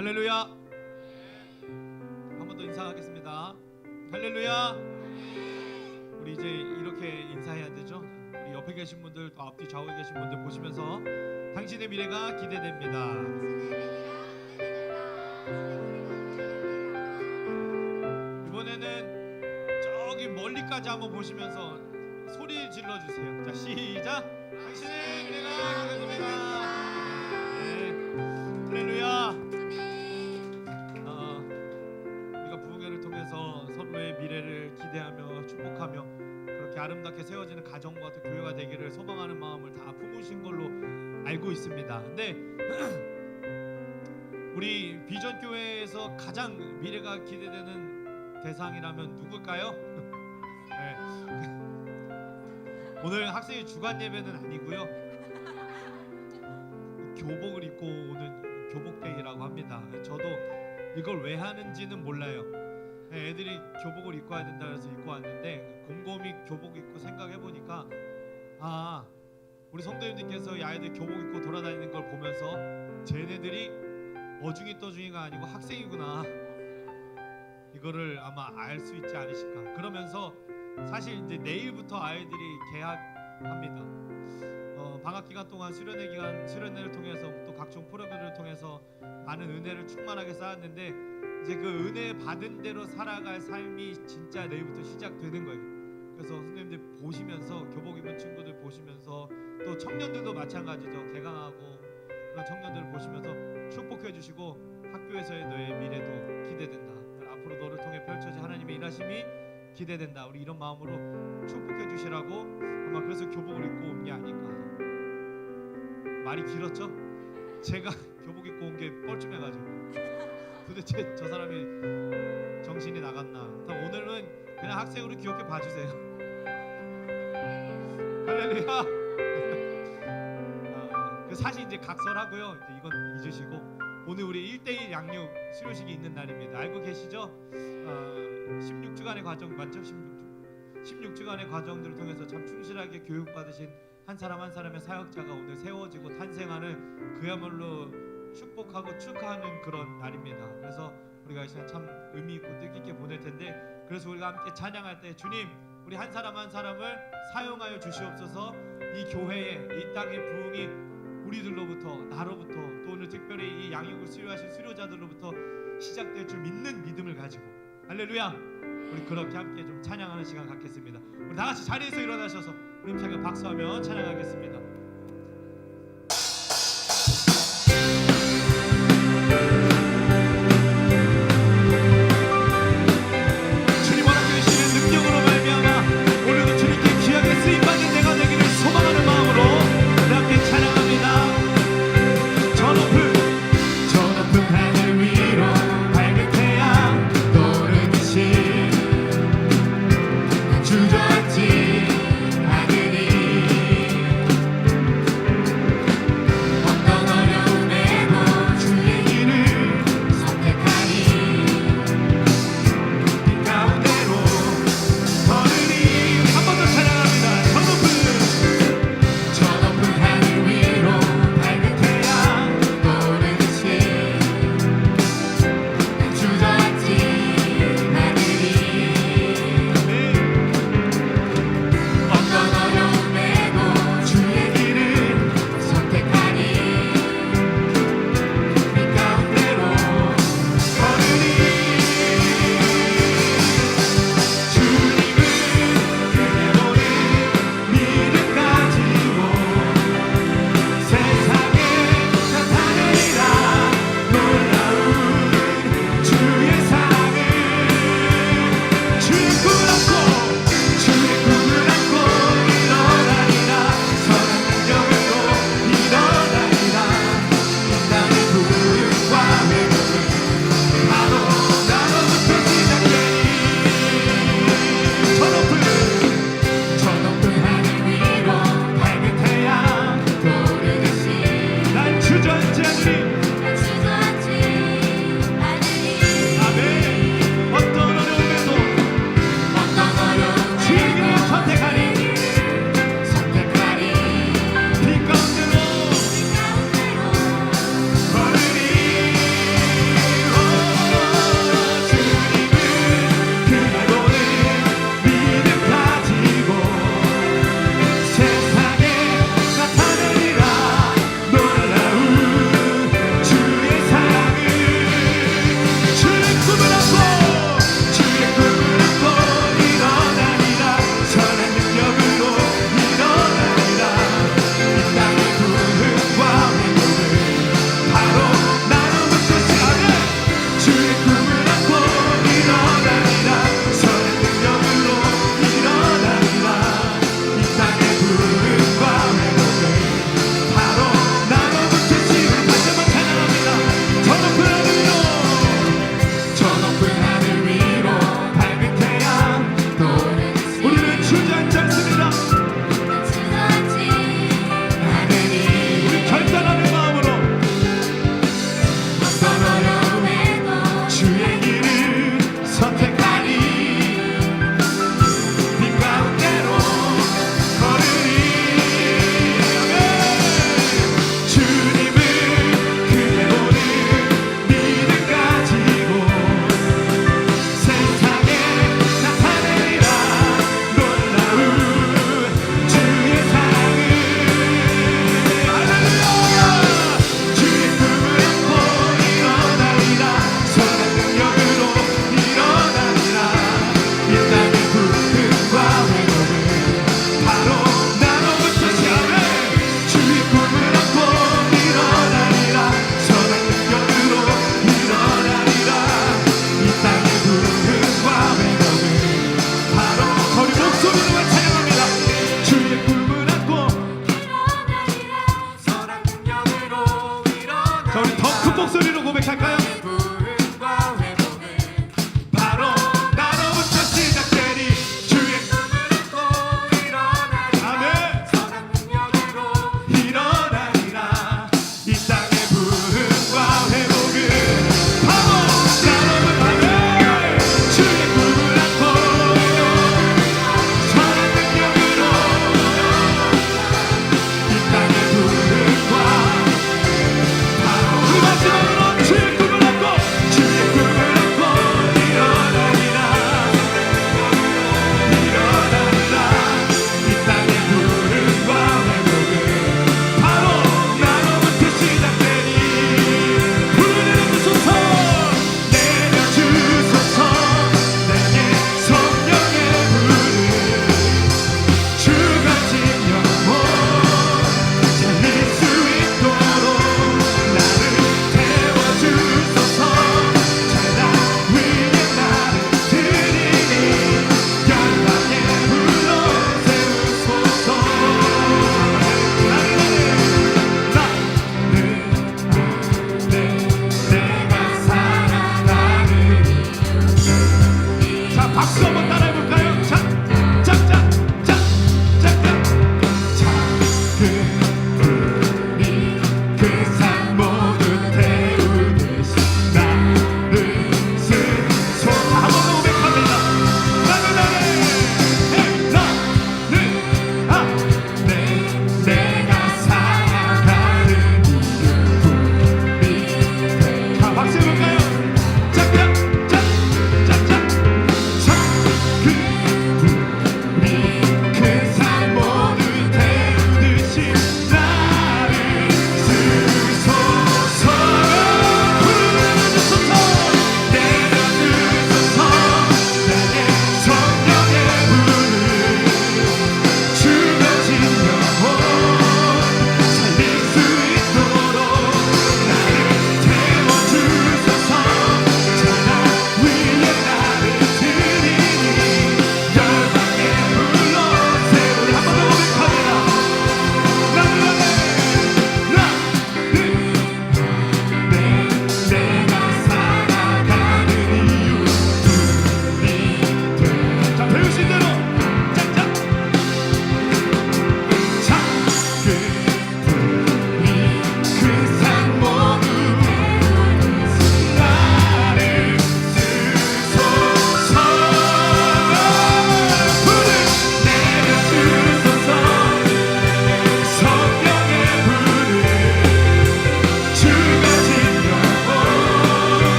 할렐루야. 한 번 더 인사하겠습니다. 할렐루야. 우리 이제 이렇게 인사해야 되죠. 우리 옆에 계신 분들, 또 앞뒤 좌우에 계신 분들 보시면서 당신의 미래가 기대됩니다. 이번에는 저기 멀리까지 한번 보시면서 소리 질러주세요. 자, 시작. 당신의 미래가 기대됩니다. 네. 할렐루야. 우리가 부흥회를 통해서 서로의 미래를 기대하며 축복하며 그렇게 아름답게 세워지는 가정과 또 교회가 되기를 소망하는 마음을 다 품으신 걸로 알고 있습니다. 근데 우리 비전 교회에서 가장 미래가 기대되는 대상이라면 누굴까요? 네. 오늘 학생의 주간 예배는 아니고요. 교복을 입고 오는 교복데이라고 합니다. 저도 이걸 왜 하는지는 몰라요. 애들이 교복을 입고 와야 된다 그래서 입고 왔는데 곰곰이 교복 입고 생각해 보니까 우리 성도님들께서 이 아이들 교복 입고 돌아다니는 걸 보면서 쟤네들이 어중이 떠중이가 아니고 학생이구나, 이거를 아마 알 수 있지 않으실까. 그러면서 사실 이제 내일부터 아이들이 개학합니다. 방학 기간 동안 수련회를 통해서 또 각종 프로그램을 통해서 많은 은혜를 충만하게 쌓았는데 이제 그 은혜 받은 대로 살아갈 삶이 진짜 내일부터 시작되는 거예요. 그래서 선생님들 보시면서, 교복 입은 친구들 보시면서, 또 청년들도 마찬가지죠. 개강하고 그런 청년들을 보시면서 축복해 주시고, 학교에서의 너의 미래도 기대된다, 앞으로 너를 통해 펼쳐질 하나님의 일하심이 기대된다, 우리 이런 마음으로 축복해 주시라고 아마 그래서 교복을 입고 온 게 아닌가. 말이 길었죠? 제가 교복 입고 온 게 뻘쭘해가지고 도대체 저 사람이 정신이 나갔나. 오늘은 그냥 학생으로 귀엽게 봐주세요. 할렐루야. 사실 이제 각설하고요. 이제 이건 잊으시고, 오늘 우리 1대1 양육 수료식이 있는 날입니다. 알고 계시죠? 16주간의 과정, 완전 16주간의 과정들을 통해서 참 충실하게 교육받으신 한 사람 한 사람의 사역자가 오늘 세워지고 탄생하는, 그야말로 축복하고 축하하는 그런 날입니다. 그래서 우리가 이 시간 참 의미 있고 뜻깊게 보낼 텐데, 그래서 우리가 함께 찬양할 때 주님, 우리 한 사람 한 사람을 사용하여 주시옵소서. 이 교회에, 이 땅의 부흥이 우리들로부터, 나로부터, 또 오늘 특별히 이 양육을 수료하신 수료자들로부터 시작될 줄 믿는 믿음을 가지고, 할렐루야. 우리 그렇게 함께 좀 찬양하는 시간 갖겠습니다. 우리 다 같이 자리에서 일어나셔서 우리 함께 박수하며 찬양하겠습니다. 주님 허락해 주시는 능력으로 말미암아 오늘도 주님께 귀하게 쓰임받는 내가 되기를 소망하는 마음으로 우리 함께 찬양합니다. 저 높은 하늘 위로 밝은 태양 떠오르듯이 주저앉지 않으니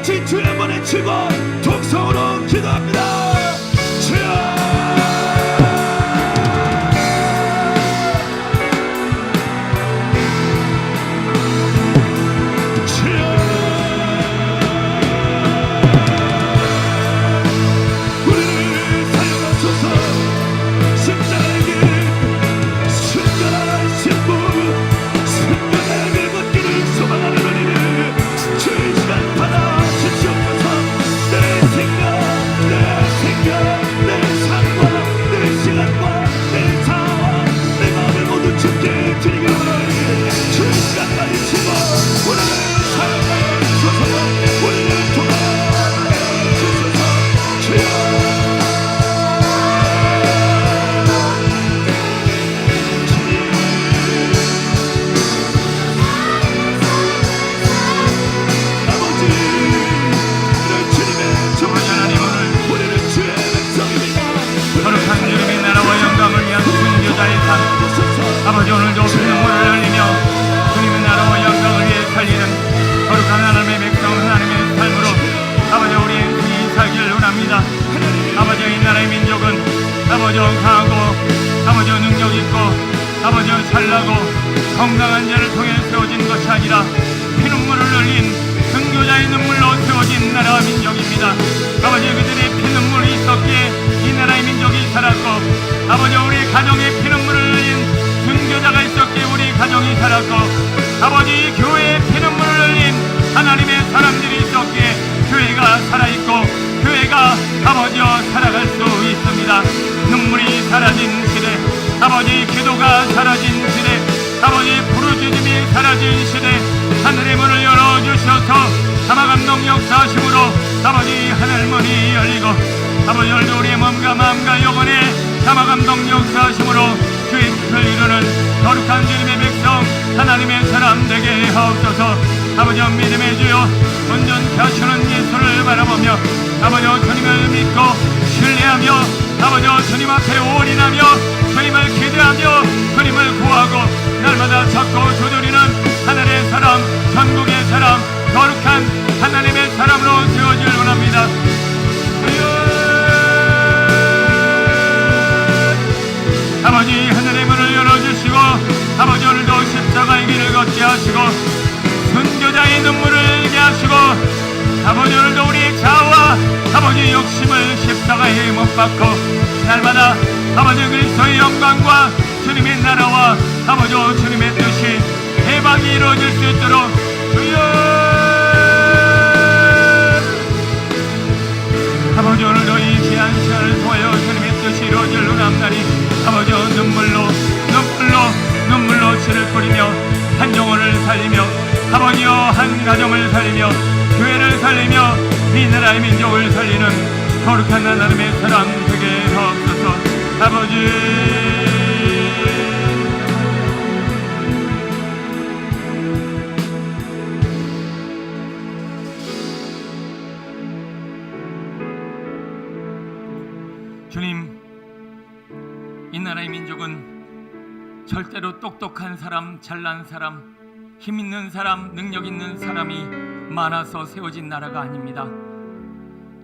같이 주의 한번 치고 통성으로 기도합니다. 주여 아버지 오늘도 피눈물을 흘리며 주님의 나라와 영광을 위해 살리는 거룩한 하나님의 백성 하나님의 삶으로 아버지 우리의 인생이 살기를 원합니다. 아버지 이 나라의 민족은 아버지 강하고 아버지 능력 있고 아버지 찬란하고 건강한 자를 통해 세워진 것이 아니라 피눈물을 흘린 순교자의 눈물로 세워진 나라와 민족입니다. 아버지 그들의 피눈물이 있었기에 이 나라의 민족이 살았고 아버지 우리 가정에 피눈물을 흘린 순교자가 있었기에 우리 가정이 살았고 아버지 교회에 피눈물을 흘린 하나님의 사람들이 있었기에 교회가 살아있고 교회가 아버지여 살아갈 수 있습니다. 눈물이 사라진 시대 아버지 기도가 사라진 시대 아버지 부르짖음이 사라진 시대 하늘의 문을 열어주셔서 사마감동 역사하심으로 아버지 하늘 문이 열리고 아버지 오늘도 우리의 몸과 마음과 영혼에 사마감동 역사하심으로 주의 뜻을 이루는 거룩한 주님의 백성 하나님의 사람 되게 하옵소서. 아버지 믿음의 주여 온전케 하시는 예수를 바라보며 아버지 주님을 믿고 신뢰하며 아버지 주님 앞에 올인하며 주님을 기대하며 주님을 구하고 날마다 찾고 두드리는 하늘의 사람 전국의 사람 거룩한 하나님의 사람으로 세워질 원합니다. 아버지 하늘의 문을 열어주시고 아버지 오늘도 십자가의 길을 걷게 하시고 순교자의 눈물을 흘게 하시고 아버지 오늘도 우리의 자아와 아버지 욕심을 십자가에 못 박고 날마다 아버지 그리스도의 영광과 주님의 나라와 아버지 주님의 뜻이 대박이 이루어질 수 있도록 주여 아버지 오늘도 이 귀한 시간을 통하여 주님의 뜻이 이루어질 원합나니 아버지 눈물로 씨를 뿌리며 한 영혼을 살리며 아버지여 한 가정을 살리며 교회를 살리며 이 나라의 민족을 살리는 거룩한 하나님의 사람 되게 하옵소서. 아버지 주님 이 나라의 민족은 절대로 똑똑한 사람, 잘난 사람, 힘 있는 사람, 능력 있는 사람이 많아서 세워진 나라가 아닙니다.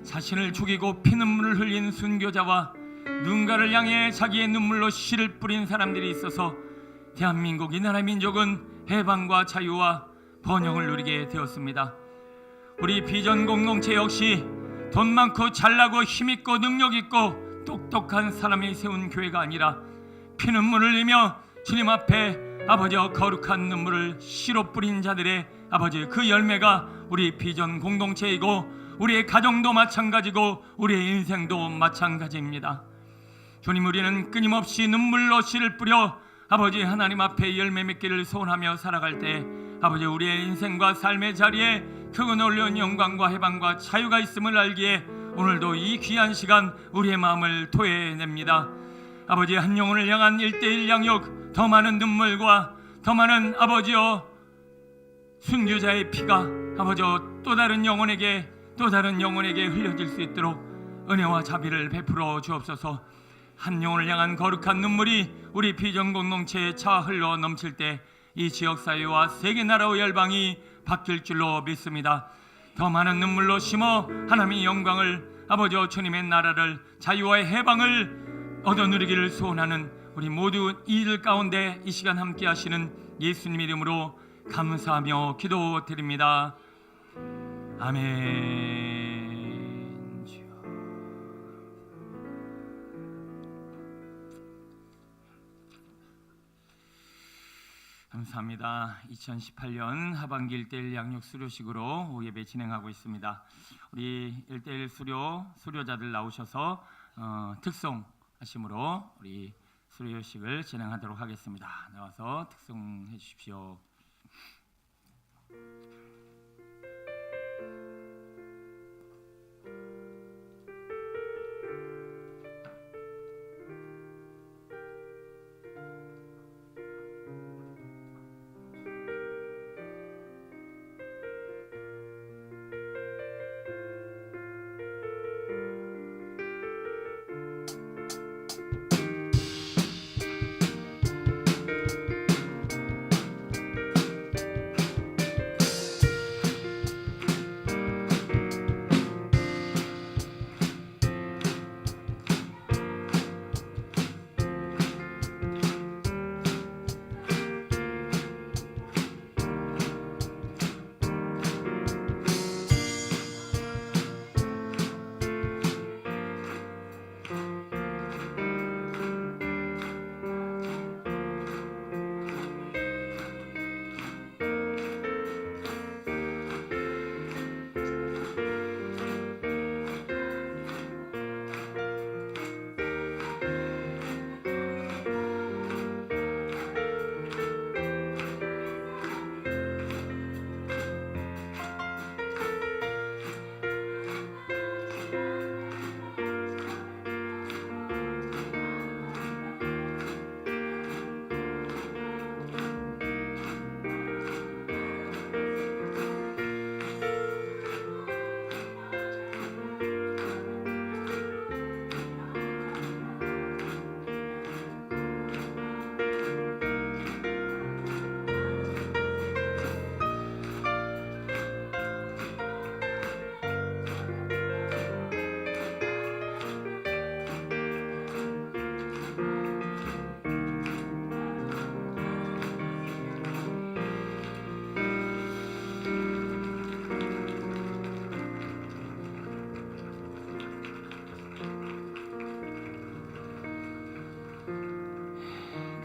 자신을 죽이고 피눈물을 흘린 순교자와 누군가를 향해 자기의 눈물로 씨를 뿌린 사람들이 있어서 대한민국 이 나라의 민족은 해방과 자유와 번영을 누리게 되었습니다. 우리 비전 공동체 역시 돈 많고 잘나고 힘있고 능력있고 똑똑한 사람이 세운 교회가 아니라 피눈물을 흘리며 주님 앞에 아버지와 거룩한 눈물을 씨로 뿌린 자들의 아버지 그 열매가 우리 비전 공동체이고 우리의 가정도 마찬가지고 우리의 인생도 마찬가지입니다. 주님 우리는 끊임없이 눈물로 씨를 뿌려 아버지 하나님 앞에 열매 맺기를 소원하며 살아갈 때 아버지 우리의 인생과 삶의 자리에 크고 놀라운 영광과 해방과 자유가 있음을 알기에 오늘도 이 귀한 시간 우리의 마음을 토해냅니다. 아버지 한 영혼을 향한 1:1 양육 더 많은 눈물과 더 많은 아버지여 순교자의 피가 아버지여 또 다른 영혼에게 흘려질 수 있도록 은혜와 자비를 베풀어 주옵소서. 한 영혼을 향한 거룩한 눈물이 우리 비전 공동체에 차 흘러 넘칠 때 이 지역사회와 세계 나라의 열방이 바뀔 줄로 믿습니다. 더 많은 눈물로 심어 하나님의 영광을, 아버지와 주님의 나라를, 자유와 해방을 얻어 누리기를 소원하는 우리 모두 이들 가운데 이 시간 함께 하시는 예수님 이름으로 감사하며 기도드립니다. 아멘. 주여. 감사합니다. 2018년 하반기 1대1 양육 수료식으로 오예배 진행하고 있습니다. 우리 1대1 수료자들 나오셔서 특송하심으로 우리 수료식을 진행하도록 하겠습니다. 나와서 특송해 주십시오.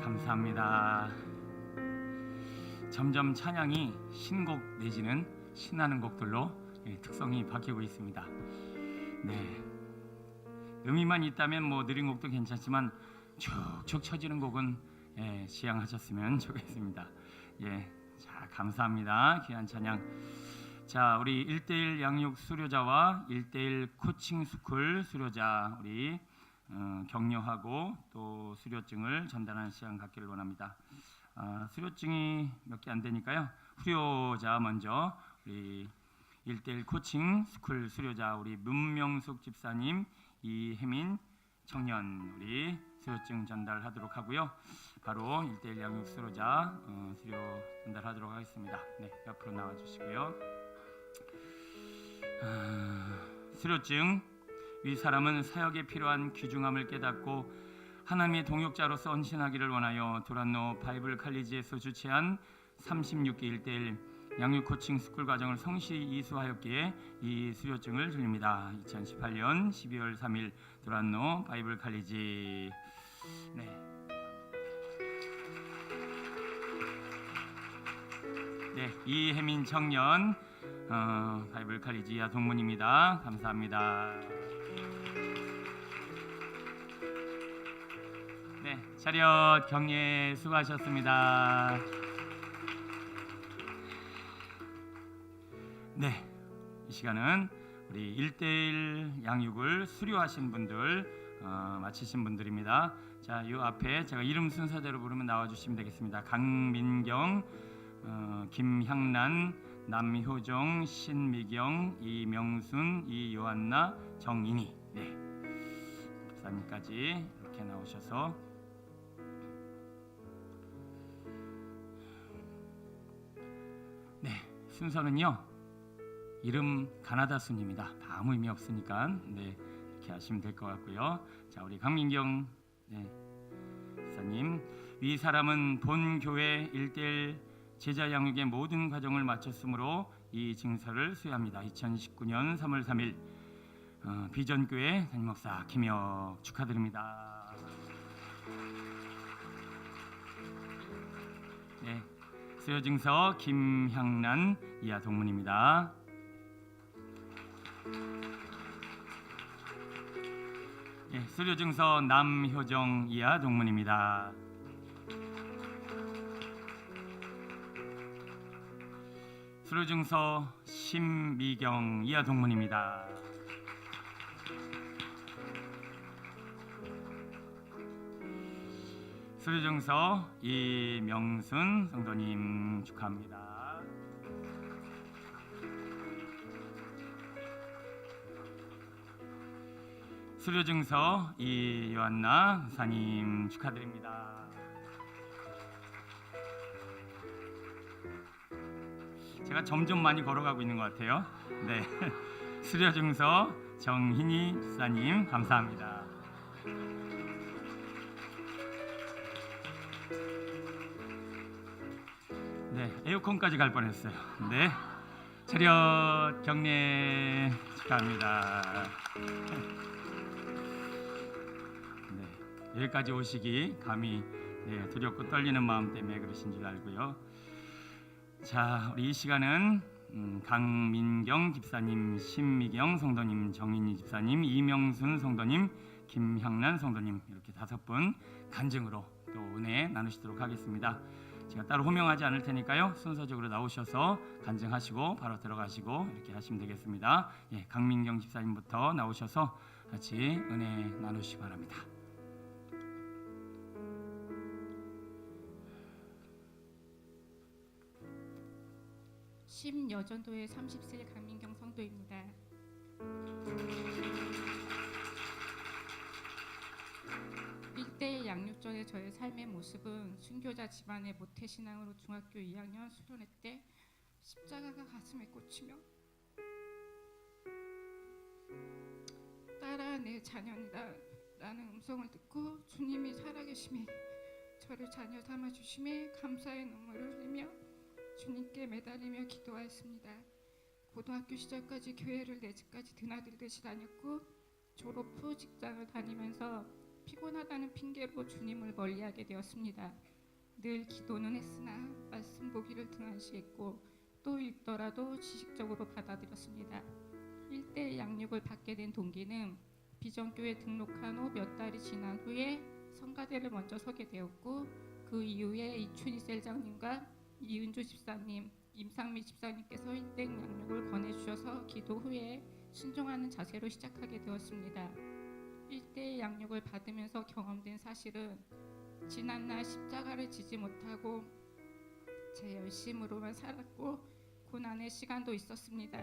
감사합니다. 점점 찬양이 신곡 내지는 신나는 곡들로 특성이 바뀌고 있습니다. 네, 의미만 있다면 뭐 느린 곡도 괜찮지만 축축 처지는 곡은 지양하셨으면 좋겠습니다. 자, 감사합니다. 귀한 찬양. 자, 우리 1대1 양육 수료자와 1대1 코칭 스쿨 수료자 우리 격려하고 또 수료증을 전달하는 시간 갖기를 원합니다. 수료증이 몇 개 안 되니까요. 수료자 먼저 우리 1대1 코칭 스쿨 수료자 우리 문명숙 집사님, 이혜민 청년 우리 수료증 전달하도록 하고요. 바로 1대1 양육 수료자 수료 전달하도록 하겠습니다. 네, 옆으로 나와 주시고요. 수료증. 위 사람은 사역에 필요한 귀중함을 깨닫고 하나님의 동역자로서 헌신하기를 원하여 도란노 바이블 칼리지에서 주최한 36기 1대1 양육 코칭 스쿨 과정을 성실히 이수하였기에 이 수료증을 드립니다. 2018년 12월 3일 도란노 바이블 칼리지. 네, 이혜민 청년 바이블 칼리지야 동문입니다. 감사합니다. 네, 차렷 격려 수고하셨습니다. 네, 이 시간은 우리 1대1 양육을 수료하신 분들 마치신 분들입니다. 자, 이 앞에 제가 이름 순서대로 부르면 나와주시면 되겠습니다. 강민경, 김향란, 남효정, 신미경, 이명순, 이요한나, 정인희. 네, 목사님까지 이렇게 나오셔서 네, 순서는요 이름 가나다 순입니다. 아무 의미 없으니까 이렇게 하시면 될 것 같고요. 자, 우리 강민경 목사님, 위 사람은 본 교회 1:1 제자 양육의 모든 과정을 마쳤으므로 이 증서를 수여합니다. 2019년 3월 3일 비전교회 담임목사 김혁 축하드립니다. 수여 증서 김향란 이하 동문입니다. 수료 증서 남효정 이하 동문입니다. 수료 증서 심미경 이하 동문입니다. 수료 증서 이명순 성도님 축하합니다. 수료 증서 이요한나 목사님 축하드립니다. 제가 점점 많이 걸어가고 있는 것 같아요. 수료 증서 정희니 집사님 감사합니다. 에어컨까지 갈 뻔했어요. 차렷 경례 축하합니다. 여기까지 오시기 감히 두렵고 떨리는 마음 때문에 그러신 줄 알고요. 자, 우리 이 시간은 강민경 집사님, 신미경 성도님, 정인희 집사님, 이명순 성도님, 김향란 성도님 이렇게 5분 간증으로 또 은혜 나누시도록 하겠습니다. 제가 따로 호명하지 않을 테니까요. 순서적으로 나오셔서 간증하시고 바로 들어가시고 이렇게 하시면 되겠습니다. 강민경 집사님부터 나오셔서 같이 은혜 나누시기 바랍니다. 심여전도회 30세 강민경 성도입니다. 일대일 양육전의 저의 삶의 모습은 순교자 집안의 모태신앙으로 중학교 2학년 수련회 때 십자가가 가슴에 꽂히며 딸아 내 자녀이다 라는 음성을 듣고 주님이 살아계심에 저를 자녀 삼아주심에 감사의 눈물을 흘리며 주님께 매달리며 기도하였습니다. 고등학교 시절까지 교회를 내 집까지 드나들듯이 다녔고 졸업 후 직장을 다니면서 피곤하다는 핑계로 주님을 멀리하게 되었습니다. 늘 기도는 했으나 말씀 보기를 등한시했고 또 읽더라도 지식적으로 받아들였습니다. 1대1 양육을 받게 된 동기는 비전교회 등록한 후 몇 달이 지난 후에 성가대를 먼저 서게 되었고 그 이후에 이춘희 셀장님과 이은주 집사님, 임상미 집사님께서 1대1 양육을 권해주셔서 기도 후에 순종하는 자세로 시작하게 되었습니다. 1대1 양육을 받으면서 경험된 사실은 지난날 십자가를 지지 못하고 제 열심으로만 살았고 고난의 시간도 있었습니다.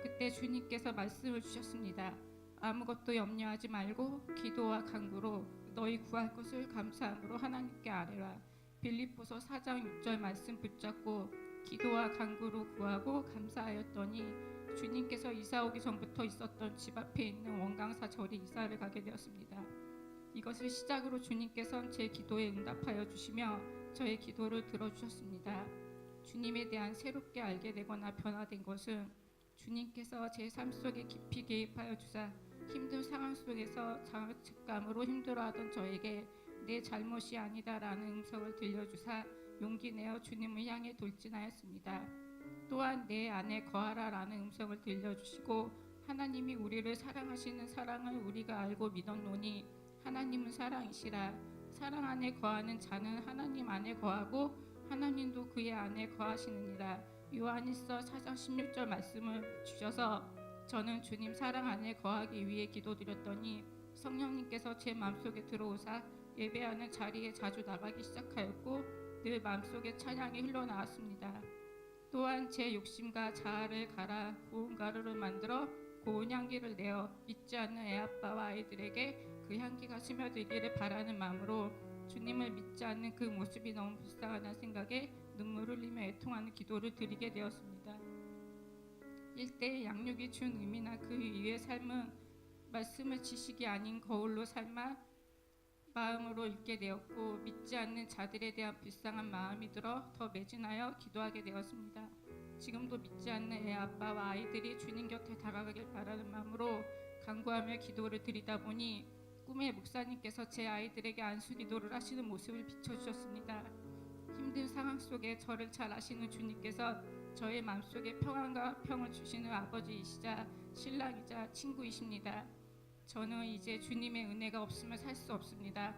그때 주님께서 말씀을 주셨습니다. 아무것도 염려하지 말고 기도와 간구로 너희 구할 것을 감사함으로 하나님께 아뢰라. 빌립보서 4장 6절 말씀 붙잡고 기도와 간구로 구하고 감사하였더니 주님께서 이사 오기 전부터 있었던 집 앞에 있는 원강사 절에 이사를 가게 되었습니다. 이것을 시작으로 주님께서는 제 기도에 응답하여 주시며 저의 기도를 들어주셨습니다. 주님에 대한 새롭게 알게 되거나 변화된 것은 주님께서 제 삶 속에 깊이 개입하여 주사 힘든 상황 속에서 자책감으로 힘들어하던 저에게 내 잘못이 아니다라는 음성을 들려주사 용기 내어 주님을 향해 돌진하였습니다. 또한 내 안에 거하라라는 음성을 들려주시고 하나님이 우리를 사랑하시는 사랑을 우리가 알고 믿었노니 하나님은 사랑이시라. 사랑 안에 거하는 자는 하나님 안에 거하고 하나님도 그의 안에 거하시느니라. 요한일서 4장 16절 말씀을 주셔서 저는 주님 사랑 안에 거하기 위해 기도드렸더니 성령님께서 제 마음속에 들어오사 예배하는 자리에 자주 나가기 시작하였고 늘 마음속에 찬양이 흘러나왔습니다. 또한 제 욕심과 자아를 갈아 고운 가루를 만들어 고운 향기를 내어 믿지 않는 애아빠와 아이들에게 그 향기가 스며들기를 바라는 마음으로 주님을 믿지 않는 그 모습이 너무 불쌍하다는 생각에 눈물을 흘리며 애통하는 기도를 드리게 되었습니다. 일대의 양육이 준 의미나 그 이후의 삶은 말씀을 지식이 아닌 거울로 삶아 마음으로 읽게 되었고 믿지 않는 자들에 대한 불쌍한 마음이 들어 더 매진하여 기도하게 되었습니다. 지금도 믿지 않는 애 아빠와 아이들이 주님 곁에 다가가길 바라는 마음으로 간구하며 기도를 드리다 보니 꿈에 목사님께서 제 아이들에게 안수 기도를 하시는 모습을 비춰주셨습니다. 힘든 상황 속에 저를 잘 아시는 주님께서 저의 마음속에 평안과 평을 주시는 아버지이시자 신랑이자 친구이십니다. 저는 이제 주님의 은혜가 없으면 살 수 없습니다.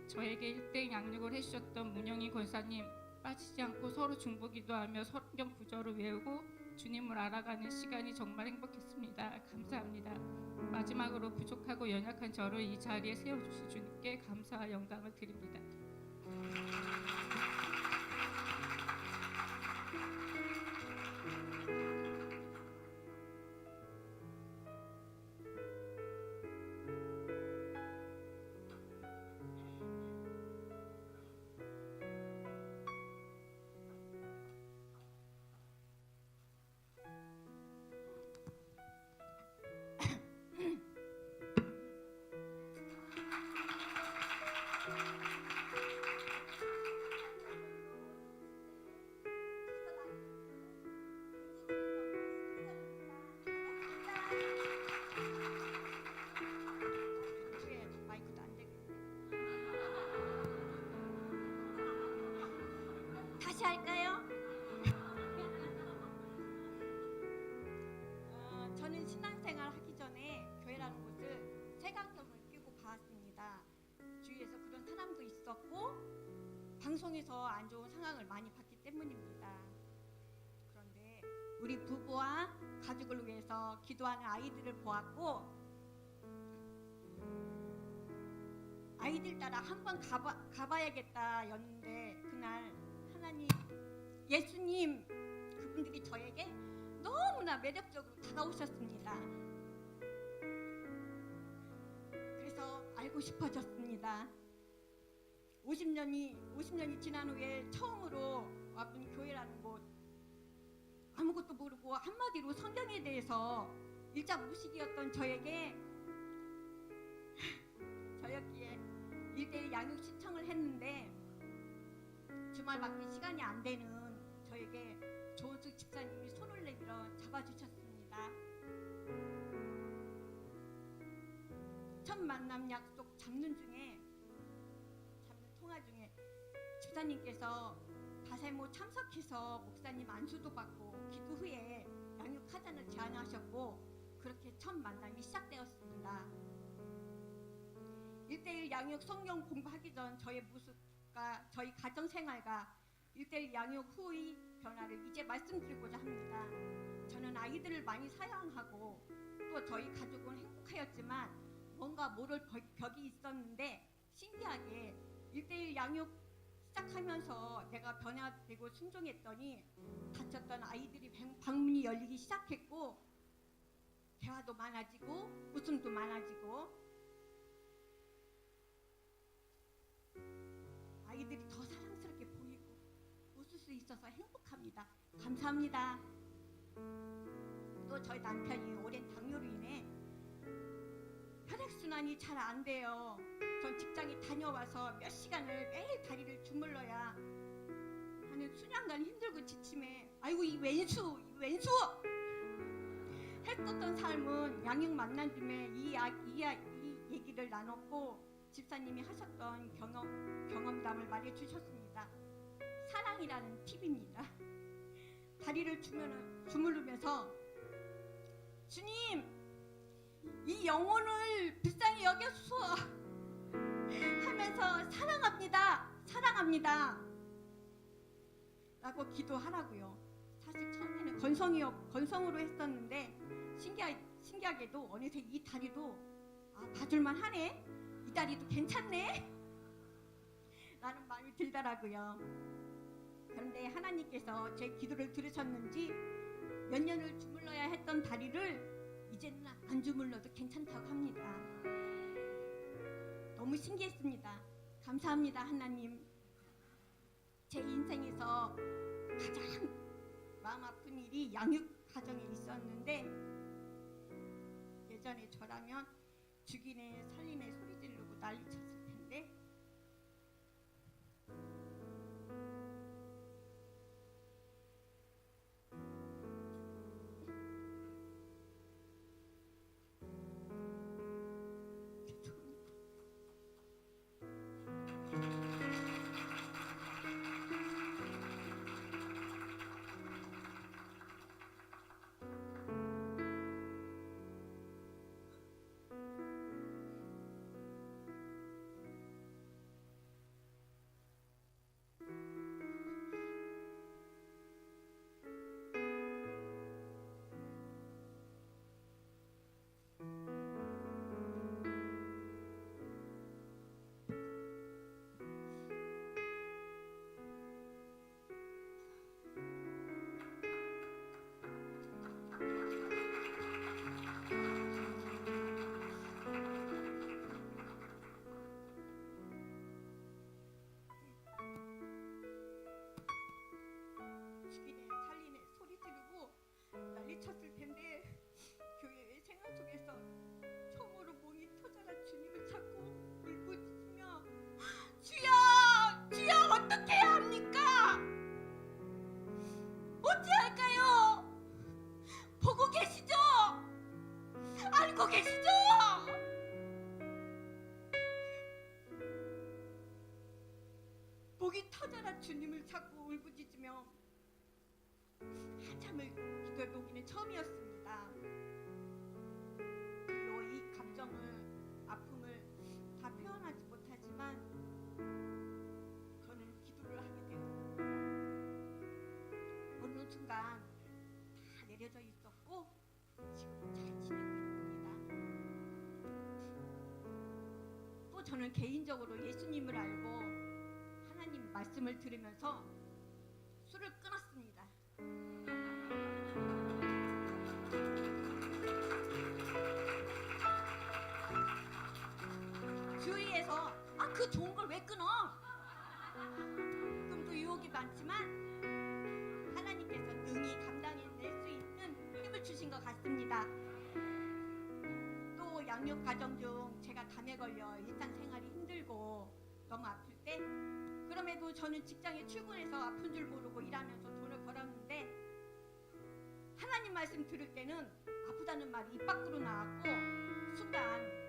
저에게 1대 양육을 해주셨던 문영희 권사님, 빠지지 않고 서로 중보기도하며 성경 구절을 외우고 주님을 알아가는 시간이 정말 행복했습니다. 감사합니다. 마지막으로 부족하고 연약한 저를 이 자리에 세워주신 주님께 감사와 영광을 드립니다. 마이크도 안 되겠네. 다시 할까요? 저는 신앙생활 하기 전에 교회라는 곳을 색안경을 끼고 봐왔습니다. 주위에서 그런 사람도 있었고 방송에서 안 좋은 상황을 많이 봤기 때문입니다. 그런데 우리 부부와 가족을 위해서 기도하는 아이들을 보았고 아이들 따라 한번 가봐야겠다였는데 그날 하나님, 예수님 그분들이 저에게 너무나 매력적으로 다가오셨습니다. 그래서 알고 싶어졌습니다. 50년이 지난 후에 처음으로 와본 교회라는 곳, 아무것도 모르고 한마디로 성경에 대해서 일자 무식이었던 저에게 저였기에 1대1 양육 신청을 했는데 주말밖에 시간이 안 되는 저에게 조은숙 집사님이 손을 내밀어 잡아주셨습니다. 첫 만남 약속 잡는 통화 중에 집사님께서 다세모 참석해서 목사님 안수도 받고 기도 후에 양육하자는 제안하셨고 그렇게 첫 만남이 시작되었습니다. 1대1 양육 성경 공부하기 전 저의 모습과 저희 가정생활과 1대1 양육 후의 변화를 이제 말씀드리고자 합니다. 저는 아이들을 많이 사랑하고 또 저희 가족은 행복하였지만 뭔가 모를 벽이 있었는데 신기하게 1대1 양육 시작하면서 내가 변화되고 순종했더니 다쳤던 아이들이 방문이 열리기 시작했고 대화도 많아지고 웃음도 많아지고 아이들이 더 사랑스럽게 보이고 웃을 수 있어서 행복합니다. 감사합니다. 또 저희 남편이 오랜 당뇨로 인해 혈액순환이 잘 안 돼요. 전 직장에 다녀와서 몇 시간을 매일 다리를 주물러야 하는 수년간 힘들고 지침에 아이고 이 왼수 했었던 삶은 양육 만난 김에 이 얘기를 나눴고 집사님이 하셨던 경험담을 말해주셨습니다. 사랑이라는 팁입니다. 다리를 주무르면서 주님 이 영혼을 불쌍히 여겨주소 하면서 사랑합니다 라고 기도하라고요. 사실 처음에는 건성으로 했었는데 신기하게도 어느새 이 다리도 봐줄만 하네, 이 다리도 괜찮네 라는 마음이 들더라고요. 그런데 하나님께서 제 기도를 들으셨는지 몇 년을 주물러야 했던 다리를 이제는 안 주물러도 괜찮다고 합니다. 너무 신기했습니다. 감사합니다 하나님. 제 인생에서 가장 마음 아픈 일이 양육하는 가정에 있었는데 예전에 저라면 죽이네 살리네 소리 지르고 난리 쳤을 텐데 죽이네 살리네 소리 지르고 난리 쳤을 텐데 교회의 생활 속에서 처음으로 목이 터져라 주님을 찾고 울부짖으며 주여 주여 어떻게 해야 합니까? 어찌할까요? 보고 계시죠? 알고 계시죠? 목이 터져라 주님을 찾고 울부짖으며 한참을 기도해 보기는 처음이었습니다. 물론 이 감정을 아픔을 다 표현하지 못하지만 저는 기도를 하게 되었습니다. 어느 순간 다 내려져 있었고 지금 잘 지내고 있습니다. 또 저는 개인적으로 예수님을 알고 하나님 말씀을 들으면서 술을 끊었습니다. 주위에서 그 좋은 걸 왜 끊어? 지금도 유혹이 많지만 하나님께서 능히 감당해낼 수 있는 힘을 주신 것 같습니다. 또 양육 가정 중 제가 감에 걸려 일상생활이 힘들고 너무 아플 때 그럼에도 저는 직장에 출근해서 아픈 줄 모르고 일하면서 돈을 벌었는데 하나님 말씀 들을 때는 아프다는 말이 입 밖으로 나왔고 순간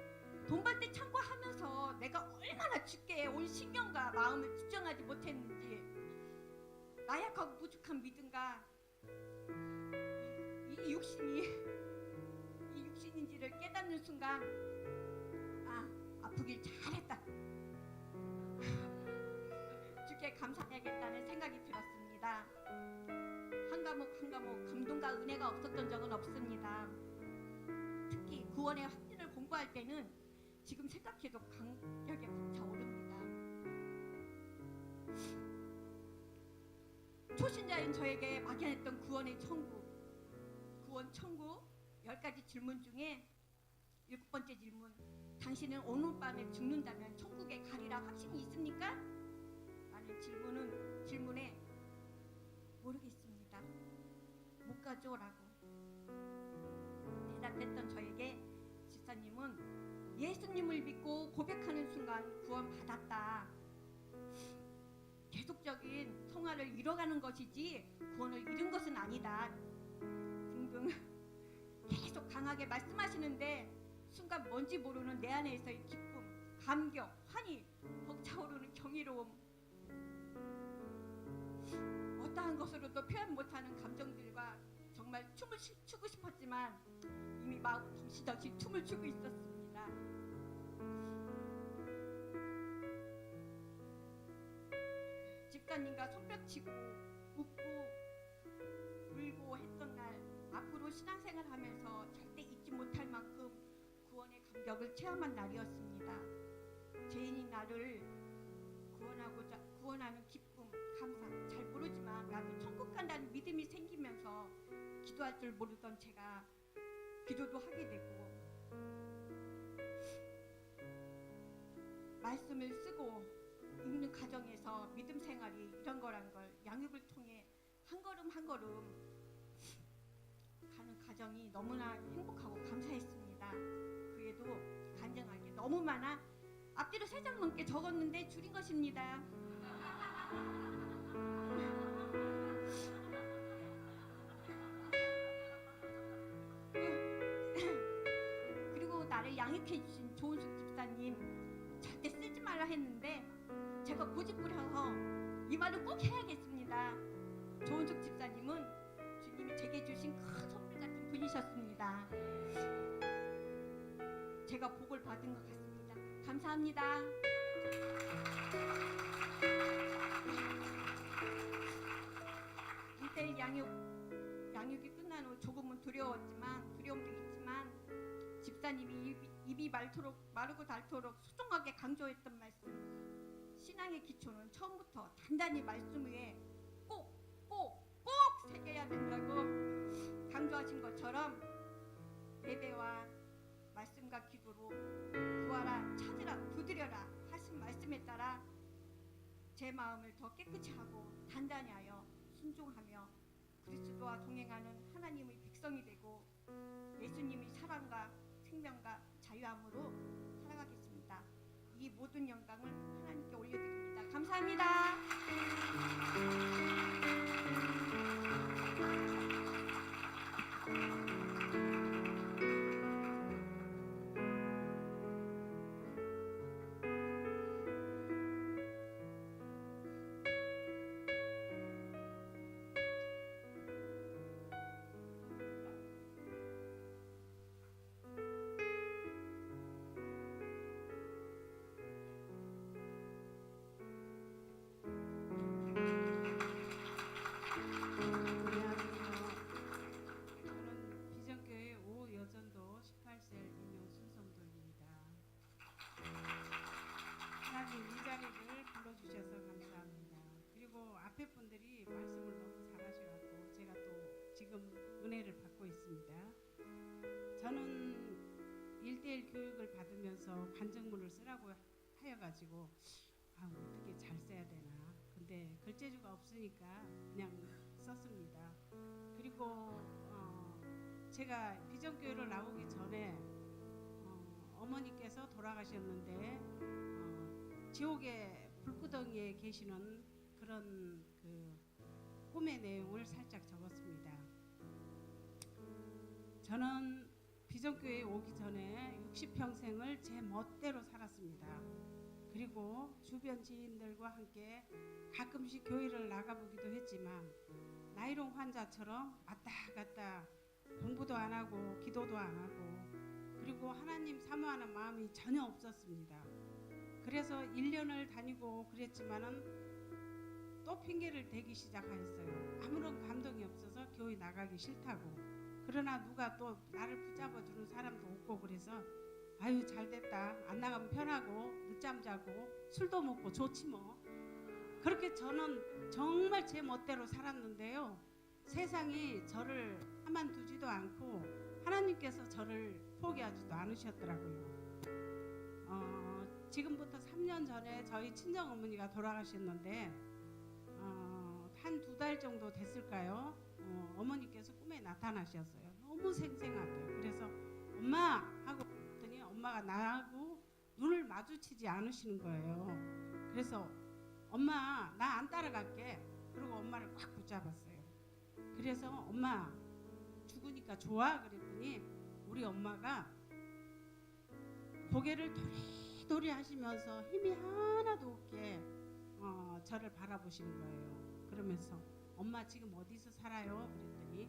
돈 벌 때 참고하면서 내가 얼마나 죽게 온 신경과 마음을 집중하지 못했는지 나약하고 부족한 믿음과 이 육신인지를 깨닫는 순간 아프길 잘했다 주께 감사해야겠다는 생각이 들었습니다. 한 과목 한 과목 감동과 은혜가 없었던 적은 없습니다. 특히 구원의 확신을 공부할 때는 지금 생각해도 강력에 벅차오릅니다. 초신자인 저에게 막연했던 구원의 천국, 구원 천국 10가지 질문 중에 7번째 질문, 당신은 오늘 밤에 죽는다면 천국에 가리라 확신이 있습니까? 라는 질문에 모르겠습니다. 못 가죠 라고 대답했던 저에게 집사님은 예수님을 믿고 고백하는 순간 구원받았다. 계속적인 성화를 이뤄가는 것이지 구원을 잃은 것은 아니다. 등등 계속 강하게 말씀하시는데 순간 뭔지 모르는 내 안에서의 기쁨, 감격, 환희, 벅차오르는 경이로움, 어떠한 것으로도 표현 못하는 감정들과 정말 춤을 추고 싶었지만 이미 마음 덩실덩실 춤을 추고 있었습니다. 집사님과 손뼉치고 웃고 울고 했던 날 앞으로 신앙생활 하면서 절대 잊지 못할 만큼 구원의 감격을 체험한 날이었습니다. 죄인인 나를 구원하는 기쁨, 감사 잘 모르지만 나도 천국 간다는 믿음이 생기면서 기도할 줄 모르던 제가 기도도 하게 되고 말씀을 쓰고 읽는 과정에서 믿음 생활이 이런 거란 걸 양육을 통해 한 걸음 한 걸음 가는 과정이 너무나 행복하고 감사했습니다. 그에도 간증할 게 너무 많아 앞뒤로 3장 넘게 적었는데 줄인 것입니다. 그리고 나를 양육해 주신 조은숙 집사님, 절대 쓰지 말라 했는데 제가 고집부려서 이 말을 꼭 해야겠습니다. 조은숙 집사님은 주님이 제게 주신 큰 선물 같은 분이셨습니다. 제가 복을 받은 것 같습니다. 감사합니다. 일대일 양육이 끝난 후 조금은 두려움도 있지만 집사님이 입이 마르고 닳도록 소중하게 강조했던 말씀, 신앙의 기초는 처음부터 단단히 말씀 위에 꼭 새겨야 된다고 강조하신 것처럼 예배와 말씀과 기도로 구하라, 찾으라, 두드려라 하신 말씀에 따라 제 마음을 더 깨끗이 하고 단단히 하여 순종하며 그리스도와 동행하는 하나님의 백성이 되고 예수님의 사랑과 생명과 자유함으로 살아가겠습니다. 이 모든 영광을 하나님께 올려드립니다. 감사합니다. 하나님 이 자리를 불러주셔서 감사합니다. 그리고 앞에 분들이 말씀을 너무 잘하셔갖고 제가 또 지금 은혜를 받고 있습니다. 저는 1:1 교육을 받으면서 간증문을 쓰라고 하여가지고 어떻게 잘 써야 되나. 근데 글재주가 없으니까 그냥 썼습니다. 그리고 제가 비전교회를 나오기 전에 어머니께서 돌아가셨는데 지옥의 불구덩이에 계시는 그런 그 꿈의 내용을 살짝 적었습니다. 저는 비전교회에 오기 전에 60평생을 제 멋대로 살았습니다. 그리고 주변 지인들과 함께 가끔씩 교회를 나가보기도 했지만 나이롱 환자처럼 왔다 갔다 공부도 안 하고 기도도 안 하고 그리고 하나님 사모하는 마음이 전혀 없었습니다. 그래서 1년을 다니고 그랬지만은 또 핑계를 대기 시작하였어요. 아무런 감동이 없어서 교회 나가기 싫다고. 그러나 누가 또 나를 붙잡아 주는 사람도 없고 그래서 아유 잘됐다. 안 나가면 편하고 늦잠 자고 술도 먹고 좋지 뭐. 그렇게 저는 정말 제 멋대로 살았는데요. 세상이 저를 가만두지도 않고 하나님께서 저를 포기하지도 않으셨더라고요. 지금부터 3년 전에 저희 친정어머니가 돌아가셨는데 한 2달 정도 됐을까요? 어머니께서 꿈에 나타나셨어요. 너무 생생하게. 그래서 엄마 하고 그랬더니 엄마가 나하고 눈을 마주치지 않으시는 거예요. 그래서 엄마 나 안 따라갈게. 그리고 엄마를 꽉 붙잡았어요. 그래서 엄마 죽으니까 좋아? 그랬더니 우리 엄마가 고개를 도리도리 하시면서 힘이 하나도 없게 저를 바라보시는 거예요. 그러면서 엄마 지금 어디서 살아요? 그랬더니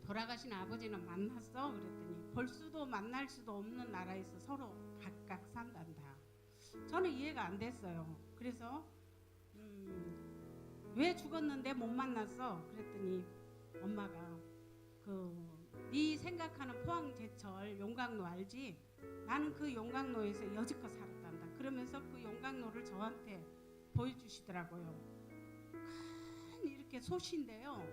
돌아가신 아버지는 만났어? 그랬더니 볼 수도 만날 수도 없는 나라에서 서로 각각 산단다. 저는 이해가 안 됐어요. 그래서 왜 죽었는데 못 만났어? 그랬더니 엄마가 네 생각하는 포항제철 용광로 알지? 나는 그 용광로에서 여지껏 살았단다. 그러면서 그 용광로를 저한테 보여주시더라고요. 큰 이렇게 솥인데요.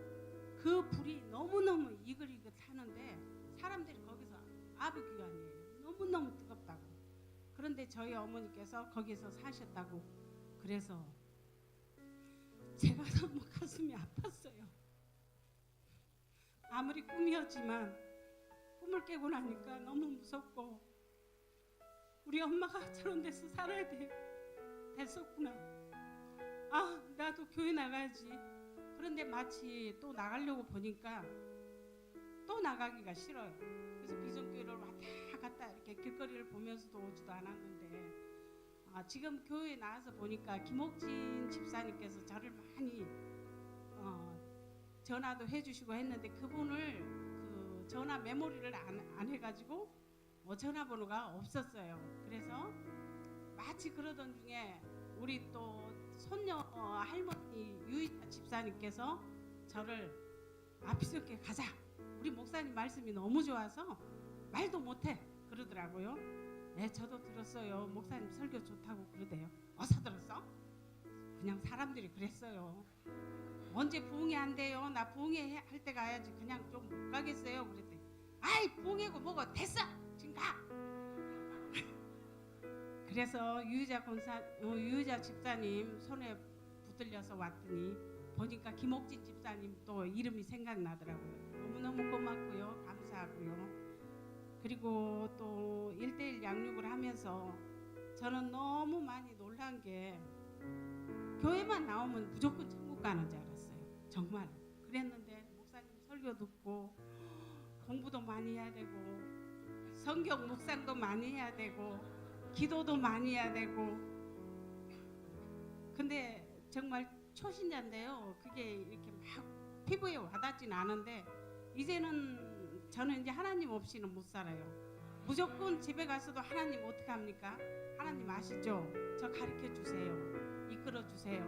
그 불이 너무너무 이글이글 타는데 사람들이 거기서 아부기관이에요. 너무너무 뜨겁다고. 그런데 저희 어머니께서 거기서 사셨다고. 그래서 제가 너무 가슴이 아팠어요. 아무리 꿈이었지만 꿈을 깨고 나니까 너무 무섭고 우리 엄마가 저런 데서 살아야 됐었구나. 아, 나도 교회 나가야지. 그런데 마치 또 나가려고 보니까 또 나가기가 싫어요. 그래서 비전교회를 왔다 갔다 이렇게 길거리를 보면서도 오지도 않았는데 지금 교회에 나와서 보니까 김옥진 집사님께서 저를 많이 전화도 해주시고 했는데 그분을 그 전화 메모리를 안 해가지고 전화번호가 없었어요. 그래서 마치 그러던 중에 우리 또 손녀 할머니 유이자 집사님께서 저를 비전교회 가자. 우리 목사님 말씀이 너무 좋아서 말도 못해 그러더라고요. 네, 저도 들었어요. 목사님 설교 좋다고 그러대요. 어디서 들었어? 그냥 사람들이 그랬어요. 언제 부흥회 안 돼요? 나 부흥회 할 때 가야지. 그냥 좀 못 가겠어요. 그랬더니 아이 부흥회고 뭐고 됐어. 지금 가. 그래서 유유자 집사님 손에 붙들려서 왔더니 보니까 김옥진 집사님 또 이름이 생각나더라고요. 너무너무 고맙고요. 감사하고요. 그리고 또 1:1 양육을 하면서 저는 너무 많이 놀란 게 교회만 나오면 무조건 천국 가는 줄 알았어요. 정말 그랬는데 목사님 설교 듣고 공부도 많이 해야 되고 성경 묵상도 많이 해야 되고 기도도 많이 해야 되고 근데 정말 초신자인데요. 그게 이렇게 막 피부에 와닿진 않은데 이제는 저는 이제 하나님 없이는 못 살아요. 무조건 집에 가서도 하나님 어떻게 합니까? 하나님 아시죠? 저 가르쳐 주세요. 이끌어 주세요.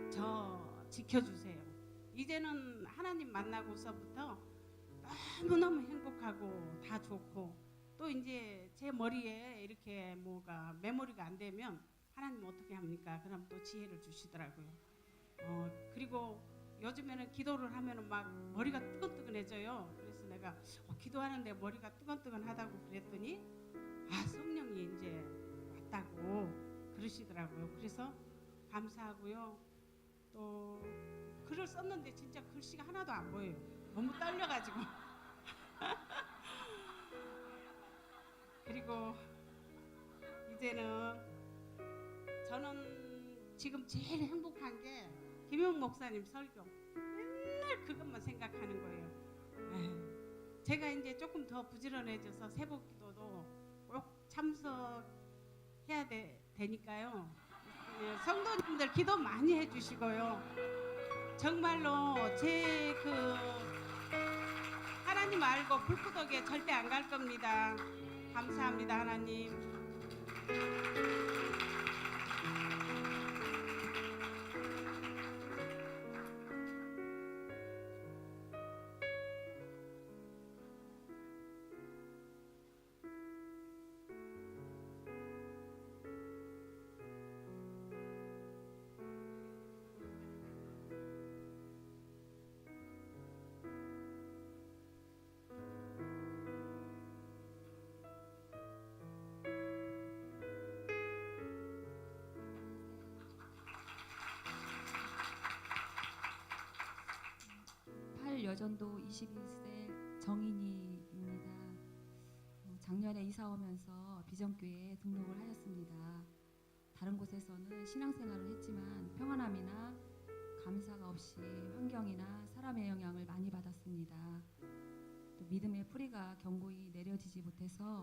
저 지켜주세요. 이제는 하나님 만나고서부터 너무너무 행복하고 다 좋고 또 이제 제 머리에 이렇게 뭐가 메모리가 안 되면 하나님 어떻게 합니까? 그럼 또 지혜를 주시더라고요. 그리고 요즘에는 기도를 하면은 막 머리가 뜨끈뜨끈해져요. 그래서 내가 기도하는데 머리가 뜨끈뜨끈하다고 그랬더니 성령이 이제 왔다고 그러시더라고요. 그래서 감사하고요. 또 글을 썼는데 진짜 글씨가 하나도 안 보여요. 너무 떨려가지고. 그리고 이제는 저는 지금 제일 행복한 게 김용 목사님 설교 맨날 그것만 생각하는 거예요. 제가 이제 조금 더 부지런해져서 새벽기도도 꼭 참석해야 되니까요. 성도님들 기도 많이 해주시고요. 정말로 제 하나님 알고 불구덕에 절대 안 갈 겁니다. 감사합니다, 하나님. 8 여전도 21세 정인이입니다. 작년에 이사 오면서 비전교회에 등록을 하였습니다. 다른 곳에서는 신앙생활을 했지만 평안함이나 감사가 없이 환경이나 사람의 영향을 많이 받았습니다. 또 믿음의 뿌리가 견고히 내려지지 못해서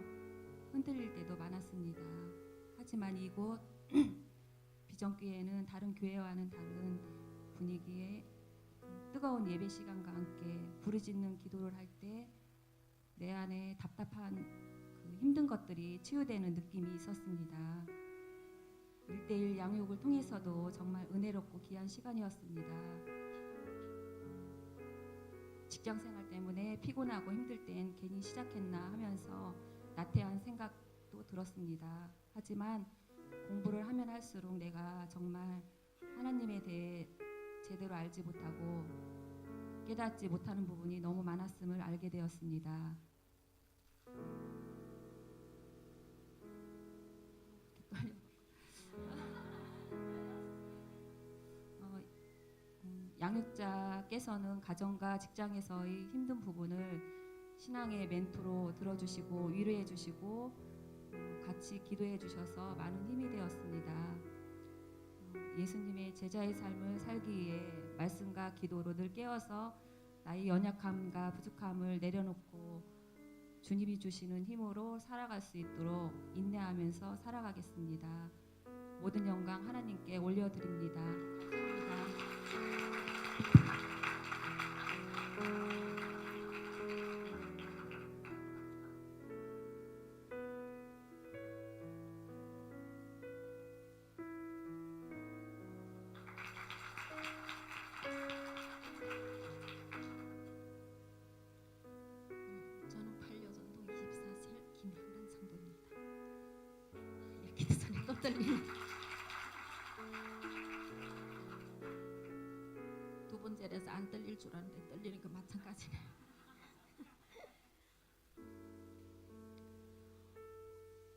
흔들릴 때도 많았습니다. 하지만 이곳 비전교회는 다른 교회와는 다른 분위기에 뜨거운 예배 시간과 함께 부르짖는 기도를 할 때 내 안에 답답한 힘든 것들이 치유되는 느낌이 있었습니다. 1:1 양육을 통해서도 정말 은혜롭고 귀한 시간이었습니다. 직장생활 때문에 피곤하고 힘들 땐 괜히 시작했나 하면서 나태한 생각도 들었습니다. 하지만 공부를 하면 할수록 내가 정말 하나님에 대해 제대로 알지 못하고 깨닫지 못하는 부분이 너무 많았음을 알게 되었습니다. 양육자 목사께서는 가정과 직장에서의 힘든 부분을 신앙의 멘토로 들어주시고 위로해 주시고 같이 기도해 주셔서 많은 힘이 되었습니다. 예수님의 제자의 삶을 살기 위해 말씀과 기도로 늘 깨어서 나의 연약함과 부족함을 내려놓고 주님이 주시는 힘으로 살아갈 수 있도록 인내하면서 살아가겠습니다. 모든 영광 하나님께 올려드립니다. 감사합니다. 저는 반려전동 24세 김향란 성도입니다. 이렇게 손이 또 떨리네. 두 번째라서 안 떨릴 줄 알았는데 떨리는 거 마찬가지네.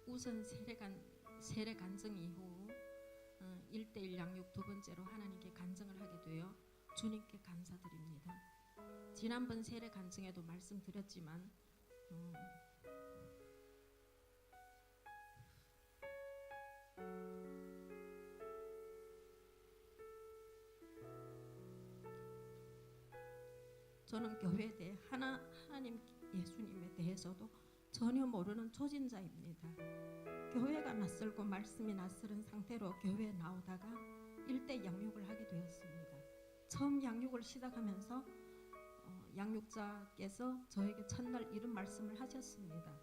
우선 세례 간증 이후 1:1 양육 두 번째로 하나님께 간증을 하게 되어 주님께 감사드립니다. 지난번 세례 간증에도 말씀드렸지만 저는 교회에 대해 하나님 예수님에 대해서도 전혀 모르는 초진자입니다. 교회가 낯설고 말씀이 낯설은 상태로 교회에 나오다가 1대 양육을 하게 되었습니다. 처음 양육을 시작하면서 양육자께서 저에게 첫날 이런 말씀을 하셨습니다.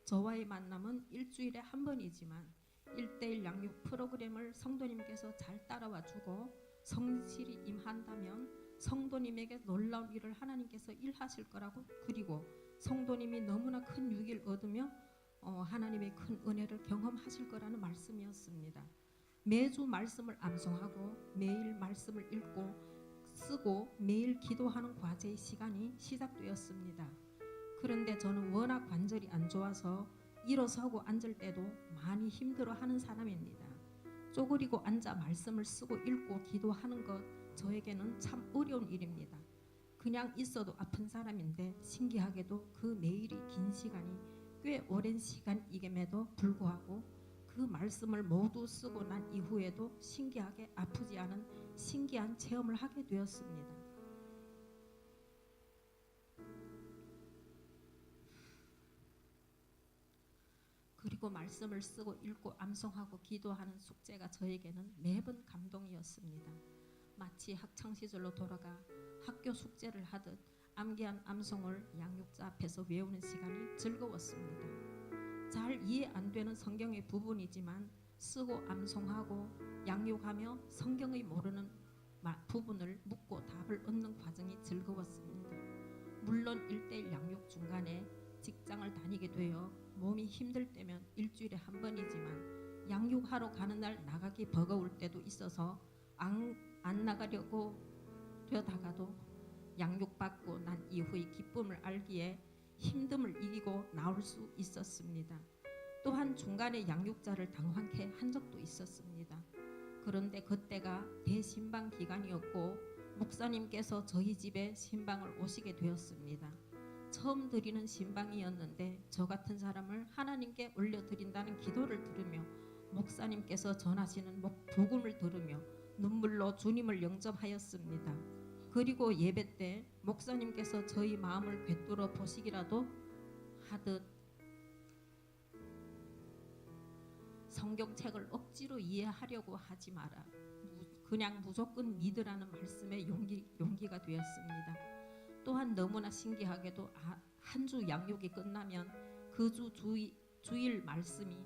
저와의 만남은 일주일에 한 번이지만 1:1 양육 프로그램을 성도님께서 잘 따라와 주고 성실히 임한다면 성도님에게 놀라운 일을 하나님께서 일하실 거라고, 그리고 성도님이 너무나 큰 유익을 얻으며 하나님의 큰 은혜를 경험하실 거라는 말씀이었습니다. 매주 말씀을 암송하고 매일 말씀을 읽고 쓰고 매일 기도하는 과제의 시간이 시작되었습니다. 그런데 저는 워낙 관절이 안 좋아서 일어서고 앉을 때도 많이 힘들어하는 사람입니다. 쪼그리고 앉아 말씀을 쓰고 읽고 기도하는 것 저에게는 참 어려운 일입니다. 그냥 있어도 아픈 사람인데 신기하게도 그 매일이 긴 시간이 꽤 오랜 시간임에도 불구하고 그 말씀을 모두 쓰고 난 이후에도 신기하게 아프지 않은 신기한 체험을 하게 되었습니다. 그리고 말씀을 쓰고 읽고 암송하고 기도하는 숙제가 저에게는 매번 감동이었습니다. 마치 학창시절로 돌아가 학교 숙제를 하듯 암기한 암송을 양육자 앞에서 외우는 시간이 즐거웠습니다. 잘 이해 안 되는 성경의 부분이지만 쓰고 암송하고 양육하며 성경의 모르는 부분을 묻고 답을 얻는 과정이 즐거웠습니다. 물론 1:1 양육 중간에 직장을 다니게 되어 몸이 힘들 때면 일주일에 한 번이지만 양육하러 가는 날 나가기 버거울 때도 있어서 안 나가려고 되다가도 양육받고 난 이후의 기쁨을 알기에 힘듦을 이기고 나올 수 있었습니다. 또한 중간에 양육자를 당황케 한 적도 있었습니다. 그런데 그때가 대신방 기간이었고 목사님께서 저희 집에 신방을 오시게 되었습니다. 처음 드리는 신방이었는데 저 같은 사람을 하나님께 올려드린다는 기도를 들으며 목사님께서 전하시는 복음을 들으며 눈물로 주님을 영접하였습니다. 그리고 예배 때 목사님께서 저희 마음을 꿰뚫어 보시기라도 하듯 성경책을 억지로 이해하려고 하지 마라. 그냥 무조건 믿으라는 말씀에 용기가 되었습니다. 또한 너무나 신기하게도 한 주 양육이 끝나면 그 주 주일 말씀이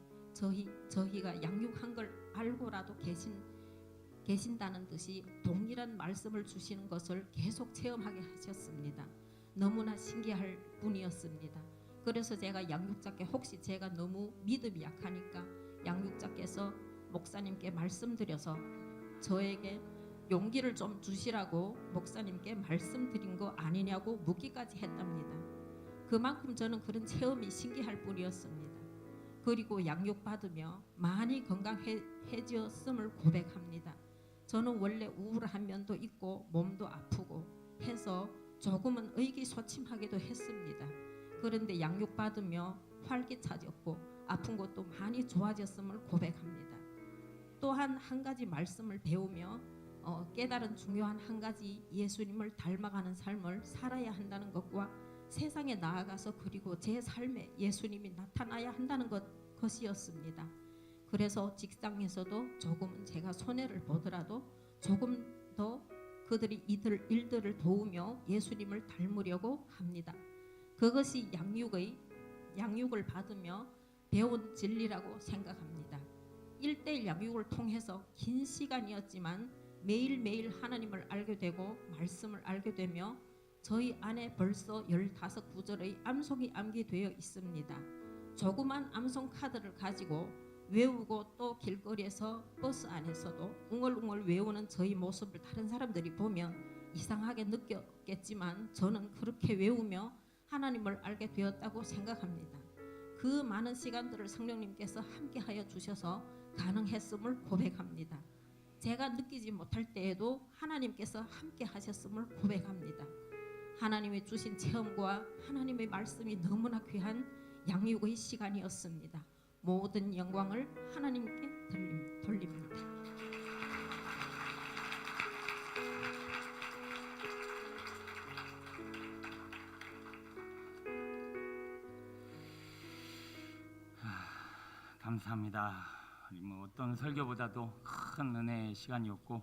저희가 양육한 걸 알고라도 계신다는 듯이 동일한 말씀을 주시는 것을 계속 체험하게 하셨습니다. 너무나 신기할 분이었습니다. 그래서 제가 양육자께 혹시 제가 너무 믿음이 약하니까 양육자께서 목사님께 말씀드려서 저에게 용기를 좀 주시라고 목사님께 말씀드린 거 아니냐고 묻기까지 했답니다. 그만큼 저는 그런 체험이 신기할 뿐이었습니다. 그리고 양육받으며 많이 건강해졌음을 고백합니다. 저는 원래 우울한 면도 있고 몸도 아프고 해서 조금은 의기소침하기도 했습니다. 그런데 양육받으며 활기차졌고 아픈 것도 많이 좋아졌음을 고백합니다. 또한 한 가지 말씀을 배우며 깨달은 중요한 한 가지, 예수님을 닮아가는 삶을 살아야 한다는 것과 세상에 나아가서 그리고 제 삶에 예수님이 나타나야 한다는 것이었습니다. 그래서 직장에서도 조금은 제가 손해를 보더라도 조금 더 그들이 일들을 도우며 예수님을 닮으려고 합니다. 그것이 양육을 받으며 배운 진리라고 생각합니다. 1:1 양육을 통해서 긴 시간이었지만 매일매일 하나님을 알게 되고 말씀을 알게 되며 저희 안에 벌써 15구절의 암송이 암기되어 있습니다. 조그만 암송 카드를 가지고 외우고 또 길거리에서 버스 안에서도 웅얼웅얼 외우는 저희 모습을 다른 사람들이 보면 이상하게 느꼈겠지만 저는 그렇게 외우며 하나님을 알게 되었다고 생각합니다. 그 많은 시간들을 성령님께서 함께하여 주셔서 가능했음을 고백합니다. 제가 느끼지 못할 때에도 하나님께서 함께하셨음을 고백합니다. 하나님이 주신 체험과 하나님의 말씀이 너무나 귀한 양육의 시간이었습니다. 모든 영광을 하나님께 돌립니다. 감사합니다. 어떤 설교보다도 큰 은혜의 시간이었고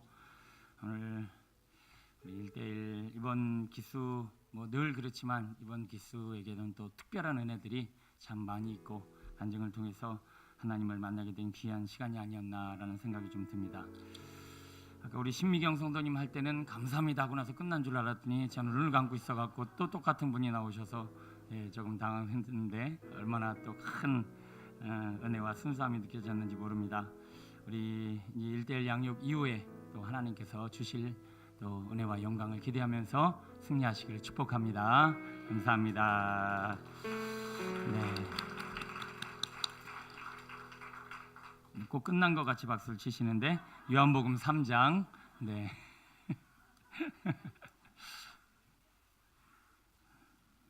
오늘 우리 1:1 이번 기수 늘 그렇지만 이번 기수에게는 또 특별한 은혜들이 참 많이 있고 간증을 통해서 하나님을 만나게 된 귀한 시간이 아니었나라는 생각이 좀 듭니다. 아까 우리 신미경 성도님 할 때는 감사합니다 하고 나서 끝난 줄 알았더니 저는 눈을 감고 있어갖고 또 똑같은 분이 나오셔서 조금 당황했는데 얼마나 또 큰 은혜와 순수함이 느껴졌는지 모릅니다. 우리 1:1 양육 이후에 또 하나님께서 주실 또 은혜와 영광을 기대하면서 승리하시기를 축복합니다. 감사합니다. 꼭 끝난 것 같이 박수를 치시는데 요한복음 3장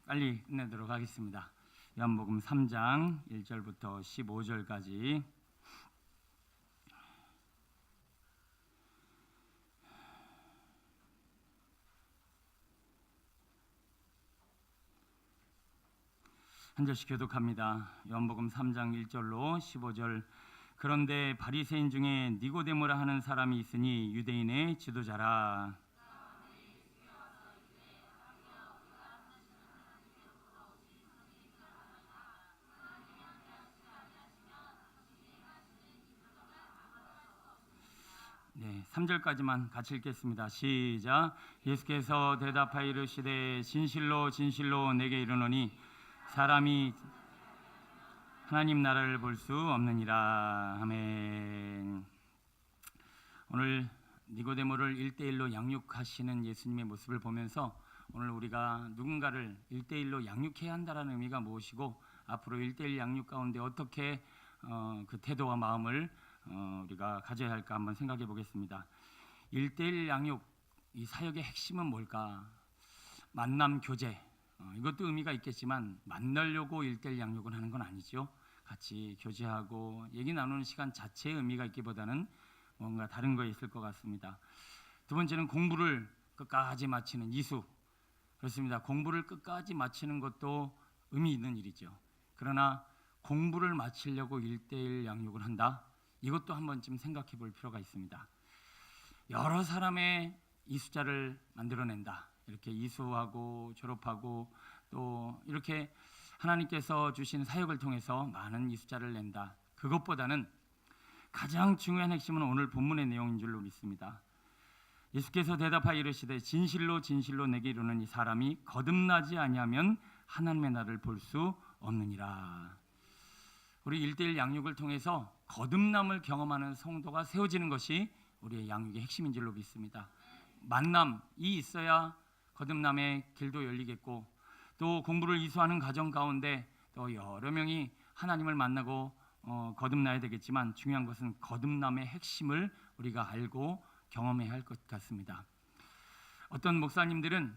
빨리 끝내도록 하겠습니다. 요한복음 3장 1절부터 15절까지 한 절씩 교독합니다. 요한복음 3장 1절로 15절. 그런데 바리새인 중에 니고데모라 하는 사람이 있으니 유대인의 지도자라. 네, 3절까지만 같이 읽겠습니다. 시작. 예수께서 대답하여 이르시되 진실로 진실로 내게 이르노니 사람이 하나님 나라를 볼 수 없느니라. 아멘. 오늘 니고데모를 1:1로 양육하시는 예수님의 모습을 보면서 오늘 우리가 누군가를 1:1로 양육해야 한다는 의미가 무엇이고 앞으로 1:1 양육 가운데 어떻게 그 태도와 마음을 우리가 가져야 할까 한번 생각해 보겠습니다. 1:1 양육, 이 사역의 핵심은 뭘까? 만남 교제, 이것도 의미가 있겠지만 만나려고 1:1 양육을 하는 건 아니죠. 같이 교제하고 얘기 나누는 시간 자체의 의미가 있기보다는 뭔가 다른 거 있을 것 같습니다. 두 번째는 공부를 끝까지 마치는 이수. 그렇습니다. 공부를 끝까지 마치는 것도 의미 있는 일이죠. 그러나 공부를 마치려고 1:1 양육을 한다. 이것도 한 번쯤 생각해 볼 필요가 있습니다. 여러 사람의 이수자를 만들어낸다. 이렇게 이수하고 졸업하고 또 이렇게 하나님께서 주신 사역을 통해서 많은 이수자를 낸다. 그것보다는 가장 중요한 핵심은 오늘 본문의 내용인 줄로 믿습니다. 예수께서 대답하여 이르시되 진실로 진실로 내게 이르는 이 사람이 거듭나지 아니하면 하나님의 나라를 볼 수 없느니라. 우리 1:1 양육을 통해서 거듭남을 경험하는 성도가 세워지는 것이 우리의 양육의 핵심인 줄로 믿습니다. 만남이 있어야 거듭남의 길도 열리겠고 또 공부를 이수하는 과정 가운데 또 여러 명이 하나님을 만나고 거듭나야 되겠지만 중요한 것은 거듭남의 핵심을 우리가 알고 경험해야 할 것 같습니다. 어떤 목사님들은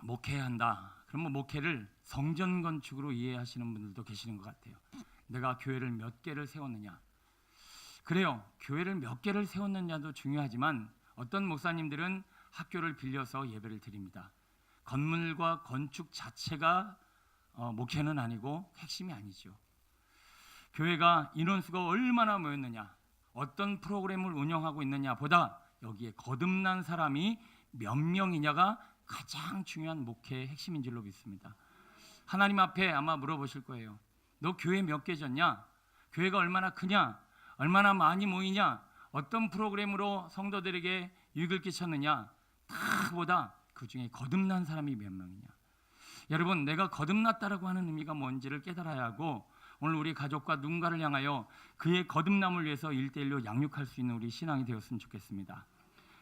목회해야 한다. 그러면 목회를 성전 건축으로 이해하시는 분들도 계시는 것 같아요. 내가 교회를 몇 개를 세웠느냐. 그래요. 교회를 몇 개를 세웠느냐도 중요하지만 어떤 목사님들은 학교를 빌려서 예배를 드립니다. 건물과 건축 자체가 목회는 아니고 핵심이 아니죠. 교회가 인원수가 얼마나 모였느냐, 어떤 프로그램을 운영하고 있느냐 보다 여기에 거듭난 사람이 몇 명이냐가 가장 중요한 목회의 핵심인 줄로 믿습니다. 하나님 앞에 아마 물어보실 거예요. 너 교회 몇 개 졌냐? 교회가 얼마나 크냐? 얼마나 많이 모이냐? 어떤 프로그램으로 성도들에게 유익을 끼쳤느냐? 다보다 그 중에 거듭난 사람이 몇 명이냐? 여러분, 내가 거듭났다라고 하는 의미가 뭔지를 깨달아야 하고 오늘 우리 가족과 누군가를 향하여 그의 거듭남을 위해서 1대1로 양육할 수 있는 우리 신앙이 되었으면 좋겠습니다.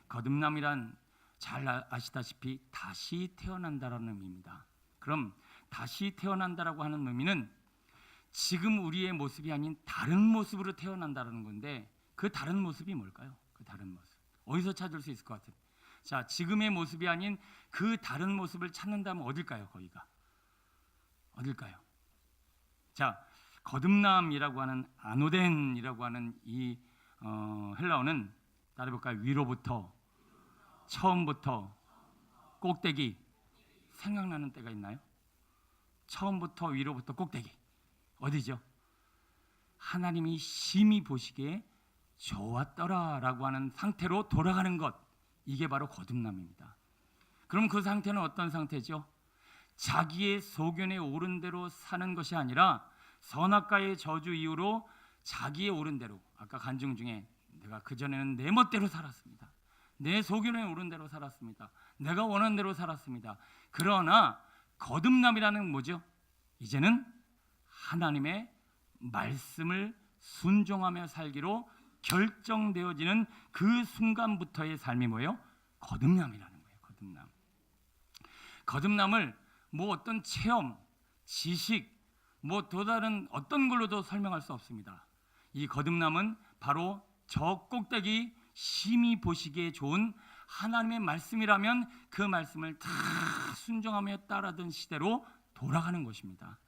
거듭남이란 잘 아시다시피 다시 태어난다라는 의미입니다. 그럼 다시 태어난다라고 하는 의미는 지금 우리의 모습이 아닌 다른 모습으로 태어난다라는 건데 그 다른 모습이 뭘까요? 그 다른 모습 어디서 찾을 수 있을 것 같아요? 자, 지금의 모습이 아닌 그 다른 모습을 찾는다면 어딜까요? 거기가 어딜까요? 자, 거듭남이라고 하는 아노덴이라고 하는 이 헬라어는 따라해볼까요? 위로부터, 처음부터, 꼭대기. 생각나는 때가 있나요? 처음부터 위로부터 꼭대기 어디죠? 하나님이 심히 보시기에 좋았더라라고 하는 상태로 돌아가는 것, 이게 바로 거듭남입니다. 그럼 그 상태는 어떤 상태죠? 자기의 소견에 오른 대로 사는 것이 아니라 선악과의 저주 이후로 자기의 오른 대로, 아까 간증 중에 내가 그전에는 내 멋대로 살았습니다. 내 소견에 오른 대로 살았습니다. 내가 원하는 대로 살았습니다. 그러나 거듭남이라는 뭐죠? 이제는 하나님의 말씀을 순종하며 살기로 결정되어지는 그 순간부터의 삶이 뭐예요? 거듭남이라는 거예요. 거듭남. 거듭남을 뭐 어떤 체험, 지식, 뭐 또 다른 어떤 걸로도 설명할 수 없습니다. 이 거듭남은 바로 저 꼭대기 심히 보시기에 좋은 하나님의 말씀이라면 그 말씀을 다 순종하며 따르던 시대로 돌아가는 것입니다.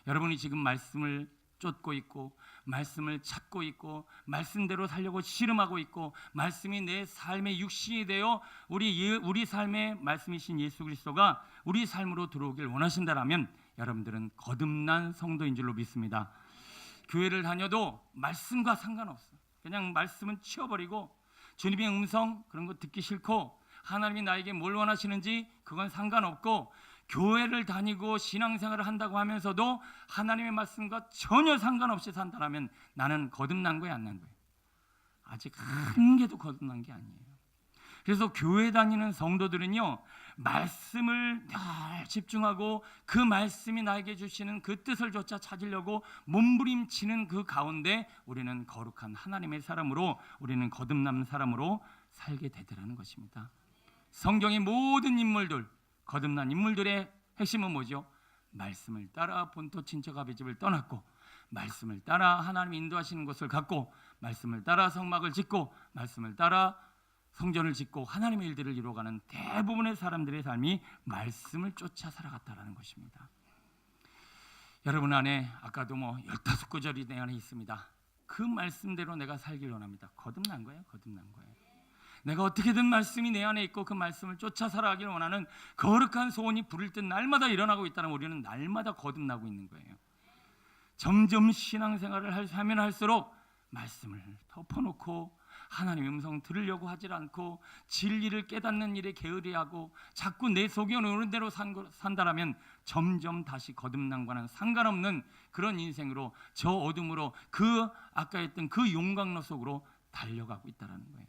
여러분이 지금 말씀을 쫓고 있고 말씀을 찾고 있고 말씀대로 살려고 씨름하고 있고 말씀이 내 삶의 육신이 되어 우리 삶의 말씀이신 예수 그리스도가 우리 삶으로 들어오길 원하신다라면 여러분들은 거듭난 성도인 줄로 믿습니다. 교회를 다녀도 말씀과 상관없어. 그냥 말씀은 치워버리고 주님의 음성 그런 거 듣기 싫고 하나님이 나에게 뭘 원하시는지 그건 상관없고 교회를 다니고 신앙생활을 한다고 하면서도 하나님의 말씀과 전혀 상관없이 산다면 나는 거듭난 거야, 안 난 거야? 아직 한 개도 거듭난 게 아니에요. 그래서 교회 다니는 성도들은요, 말씀을 늘 집중하고 그 말씀이 나에게 주시는 그 뜻을 조차 찾으려고 몸부림치는 그 가운데 우리는 거룩한 하나님의 사람으로, 우리는 거듭난 사람으로 살게 되더라는 것입니다. 성경의 모든 인물들, 거듭난 인물들의 핵심은 뭐죠? 말씀을 따라 본토 친척 아비집을 떠났고 말씀을 따라 하나님이 인도하시는 것을 갖고 말씀을 따라 성막을 짓고 말씀을 따라 성전을 짓고 하나님의 일들을 이루어가는 대부분의 사람들의 삶이 말씀을 쫓아 살아갔다라는 것입니다. 여러분 안에 아까도 15구절이 내 안에 있습니다. 그 말씀대로 내가 살길 원합니다. 거듭난 거예요. 거듭난 거예요. 내가 어떻게든 말씀이 내 안에 있고 그 말씀을 쫓아 살아가길 원하는 거룩한 소원이 부를 듯 날마다 일어나고 있다는 우리는 날마다 거듭나고 있는 거예요. 점점 신앙생활을 하면 할수록 말씀을 덮어놓고 하나님의 음성 들으려고 하질 않고 진리를 깨닫는 일에 게으리하고 자꾸 내 속에 오는 대로 산다라면 점점 다시 거듭남과는 상관없는 그런 인생으로 저 어둠으로 그 아까 했던 그 용광로 속으로 달려가고 있다는 거예요.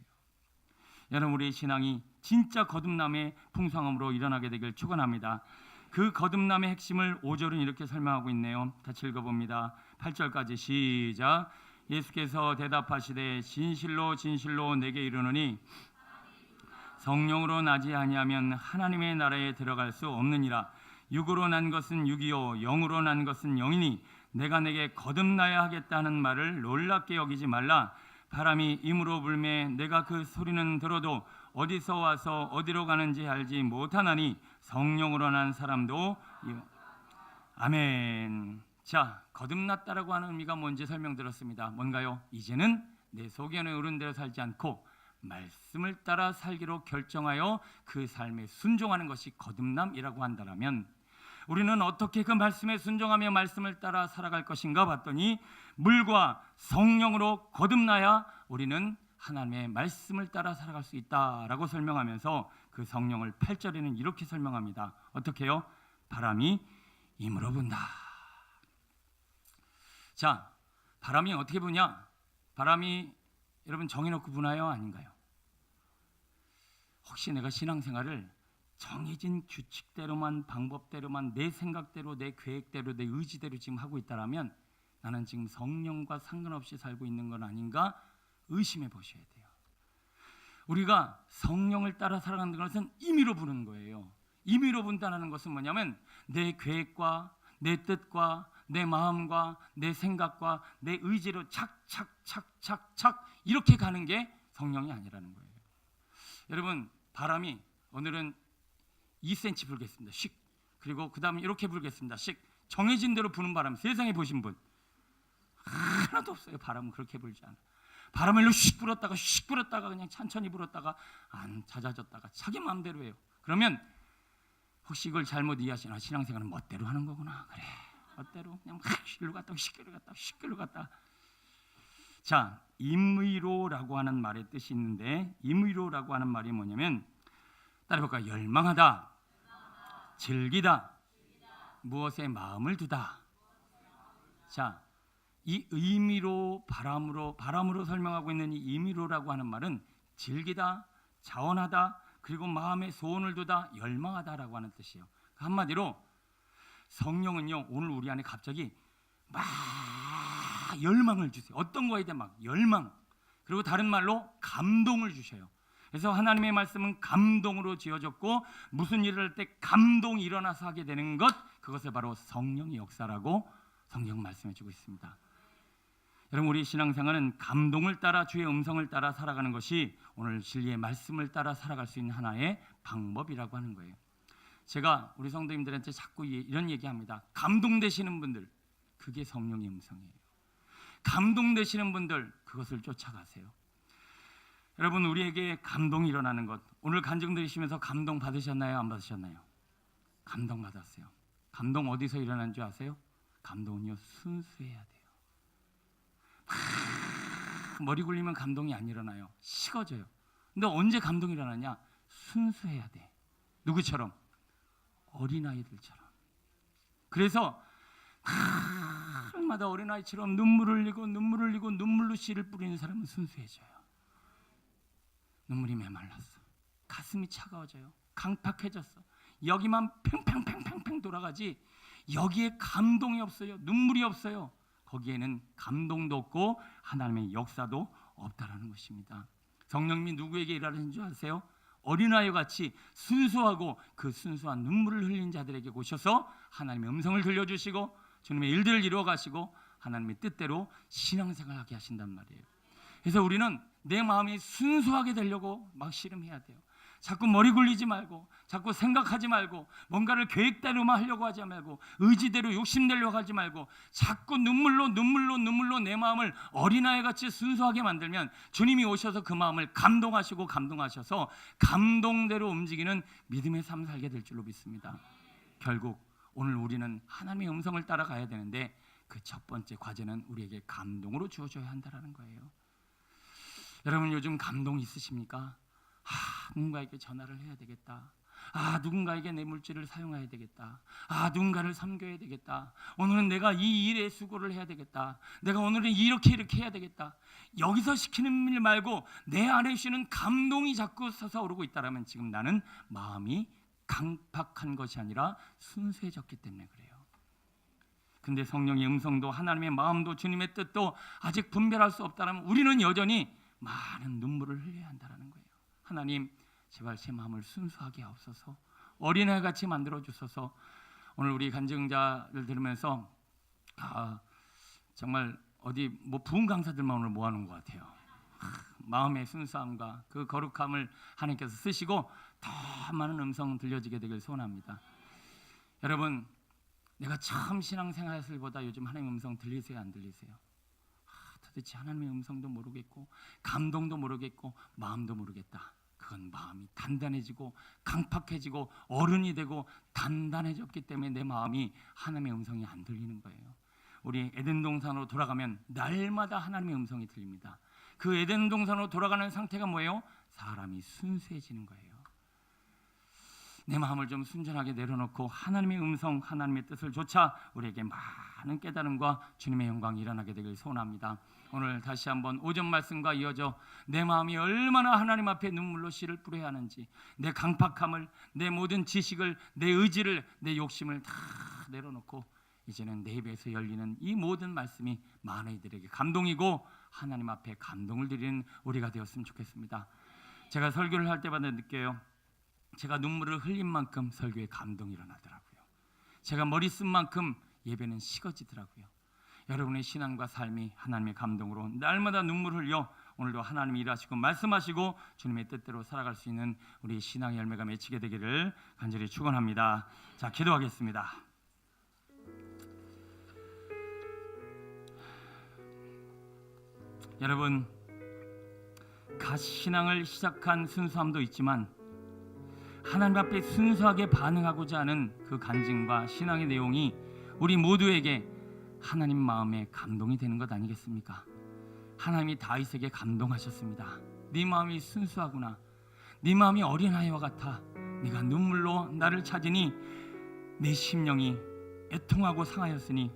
여러분, 우리의 신앙이 진짜 거듭남의 풍성함으로 일어나게 되길 축원합니다. 그 거듭남의 핵심을 5절은 이렇게 설명하고 있네요. 같이 읽어봅니다. 8절까지 시작. 예수께서 대답하시되 진실로 진실로 내게 이르노니 성령으로 나지 아니하면 하나님의 나라에 들어갈 수 없느니라. 육으로 난 것은 육이요 영으로 난 것은 영이니 내가 내게 거듭나야 하겠다는 말을 놀랍게 여기지 말라. 바람이 임으로 불매 내가 그 소리는 들어도 어디서 와서 어디로 가는지 알지 못하나니 성령으로 난 사람도 아멘. 자, 거듭났다라고 하는 의미가 뭔지 설명드렸습니다. 뭔가요? 이제는 내 소견에 오른 대로 살지 않고 말씀을 따라 살기로 결정하여 그 삶에 순종하는 것이 거듭남이라고 한다면, 우리는 어떻게 그 말씀에 순종하며 말씀을 따라 살아갈 것인가 봤더니, 물과 성령으로 거듭나야 우리는 하나님의 말씀을 따라 살아갈 수 있다라고 설명하면서 그 성령을 8절에는 이렇게 설명합니다. 어떻게요? 바람이 임으로 분다. 자, 바람이 어떻게 부냐? 바람이 여러분 정해놓고 부나요? 아닌가요? 혹시 내가 신앙생활을 정해진 규칙대로만, 방법대로만, 내 생각대로, 내 계획대로, 내 의지대로 지금 하고 있다라면 나는 지금 성령과 상관없이 살고 있는 건 아닌가 의심해 보셔야 돼요. 우리가 성령을 따라 살아가는 것은 임의로 부는 거예요. 임의로 분다는 것은 뭐냐면 내 계획과 내 뜻과 내 마음과 내 생각과 내 의지로 착착착착착 이렇게 가는 게 성령이 아니라는 거예요. 여러분, 바람이 오늘은 2cm 불겠습니다. 씩. 그리고 그 다음에 이렇게 불겠습니다. 씩. 정해진 대로 부는 바람 세상에 보신 분 하나도 없어요. 바람은 그렇게 불지 않아. 바람을 씩 불었다가 씩 불었다가 그냥 천천히 불었다가 안 잦아졌다가 자기 마음대로 해요. 그러면 혹시 이걸 잘못 이해하시나? 신앙생활은 멋대로 하는 거구나. 그래, 멋대로 그냥 막 일로 갔다 씩 갔다 씩 일로 갔다. 자, 임의로라고 하는 말의 뜻이 있는데, 임의로라고 하는 말이 뭐냐면 따라해볼까요? 열망하다, 즐기다, 무엇에 마음을 두다. 자, 이 의미로 바람으로 설명하고 있는 이 임의로라고 하는 말은 즐기다, 자원하다, 그리고 마음에 소원을 두다, 열망하다라고 하는 뜻이에요. 한마디로 성령은요, 오늘 우리 안에 갑자기 막 열망을 주세요. 어떤 거에 대해 막 열망, 그리고 다른 말로 감동을 주셔요. 그래서 하나님의 말씀은 감동으로 지어졌고, 무슨 일을 할 때 감동이 일어나서 하게 되는 것, 그것을 바로 성령의 역사라고 성경 말씀해 주고 있습니다. 여러분, 우리 신앙생활은 감동을 따라 주의 음성을 따라 살아가는 것이 오늘 진리의 말씀을 따라 살아갈 수 있는 하나의 방법이라고 하는 거예요. 제가 우리 성도님들한테 자꾸 이런 얘기합니다. 감동되시는 분들, 그게 성령의 음성이에요. 감동되시는 분들, 그것을 쫓아가세요. 여러분, 우리에게 감동이 일어나는 것, 오늘 간증 들으시면서 감동 받으셨나요? 안 받으셨나요? 감동 받았어요. 감동 어디서 일어나는 줄 아세요? 감동은요, 순수해야 돼요. 머리 굴리면 감동이 안 일어나요. 식어져요. 근데 언제 감동이 일어나냐? 순수해야 돼. 누구처럼? 어린아이들처럼. 그래서 날마다 어린아이처럼 눈물을 흘리고 눈물로 씨를 뿌리는 사람은 순수해져요. 눈물이 메말랐어. 가슴이 차가워져요. 강팍해졌어. 여기만 팽팽팽팽팽 돌아가지 여기에 감동이 없어요. 눈물이 없어요. 거기에는 감동도 없고 하나님의 역사도 없다라는 것입니다. 성령님이 누구에게 일하는 줄 아세요? 어린아이와 같이 순수하고 그 순수한 눈물을 흘린 자들에게 오셔서 하나님의 음성을 들려주시고 주님의 일들을 이루어 가시고 하나님의 뜻대로 신앙생활하게 하신단 말이에요. 그래서 우리는 내 마음이 순수하게 되려고 막 씨름해야 돼요. 자꾸 머리 굴리지 말고, 자꾸 생각하지 말고, 뭔가를 계획대로만 하려고 하지 말고, 의지대로 욕심내려고 하지 말고, 자꾸 눈물로 내 마음을 어린아이같이 순수하게 만들면 주님이 오셔서 그 마음을 감동하셔서 감동대로 움직이는 믿음의 삶을 살게 될 줄로 믿습니다. 결국 오늘 우리는 하나님의 음성을 따라가야 되는데 그 첫 번째 과제는 우리에게 감동으로 주어져야 한다는 거예요. 여러분, 요즘 감동 있으십니까? 누군가에게 전화를 해야 되겠다. 누군가에게 내 물질을 사용해야 되겠다. 누군가를 섬겨야 되겠다. 오늘은 내가 이 일에 수고를 해야 되겠다. 내가 오늘은 이렇게 해야 되겠다. 여기서 시키는 일 말고 내 안에 쉬는 감동이 자꾸 솟아오르고 있다면 지금 나는 마음이 강팍한 것이 아니라 순수해졌기 때문에 그래요. 근데 성령의 음성도 하나님의 마음도 주님의 뜻도 아직 분별할 수 없다면 우리는 여전히 많은 눈물을 흘려야 한다는 거예요. 하나님, 제발 제 마음을 순수하게 하옵소서. 어린아이같이 만들어 주소서. 오늘 우리 간증자를 들으면서 정말 어디 부흥 강사들만 오늘 모아놓은 것 같아요. 마음의 순수함과 그 거룩함을 하나님께서 쓰시고 더 많은 음성 들려지게 되길 소원합니다. 여러분, 내가 처음 신앙생활했을 보다 요즘 하나님의 음성 들리세요, 안 들리세요? 도대체 하나님의 음성도 모르겠고 감동도 모르겠고 마음도 모르겠다. 그건 마음이 단단해지고 강팍해지고 어른이 되고 단단해졌기 때문에 내 마음이 하나님의 음성이 안 들리는 거예요. 우리 에덴 동산으로 돌아가면 날마다 하나님의 음성이 들립니다. 그 에덴 동산으로 돌아가는 상태가 뭐예요? 사람이 순수해지는 거예요. 내 마음을 좀 순전하게 내려놓고 하나님의 음성, 하나님의 뜻을 조차 우리에게 많은 깨달음과 주님의 영광이 일어나게 되길 소원합니다. 오늘 다시 한번 오전 말씀과 이어져 내 마음이 얼마나 하나님 앞에 눈물로 씨를 뿌려야 하는지, 내 강팍함을, 내 모든 지식을, 내 의지를, 내 욕심을 다 내려놓고 이제는 내 입에서 열리는 이 모든 말씀이 많은 이들에게 감동이고 하나님 앞에 감동을 드리는 우리가 되었으면 좋겠습니다. 제가 설교를 할 때마다 느껴요. 제가 눈물을 흘린 만큼 설교에 감동이 일어나더라고요. 제가 머리 쓴 만큼 예배는 식어지더라고요. 여러분의 신앙과 삶이 하나님의 감동으로 날마다 눈물 흘려 오늘도 하나님이 일하시고 말씀하시고 주님의 뜻대로 살아갈 수 있는 우리 신앙의 열매가 맺히게 되기를 간절히 축원합니다. 자, 기도하겠습니다. 여러분, 갓 신앙을 시작한 순수함도 있지만 하나님 앞에 순수하게 반응하고자 하는 그 간증과 신앙의 내용이 우리 모두에게 하나님 마음에 감동이 되는 것 아니겠습니까? 하나님이 다윗에게 감동하셨습니다. 네 마음이 순수하구나. 네 마음이 어린아이와 같아. 네가 눈물로 나를 찾으니 내 심령이 애통하고 상하였으니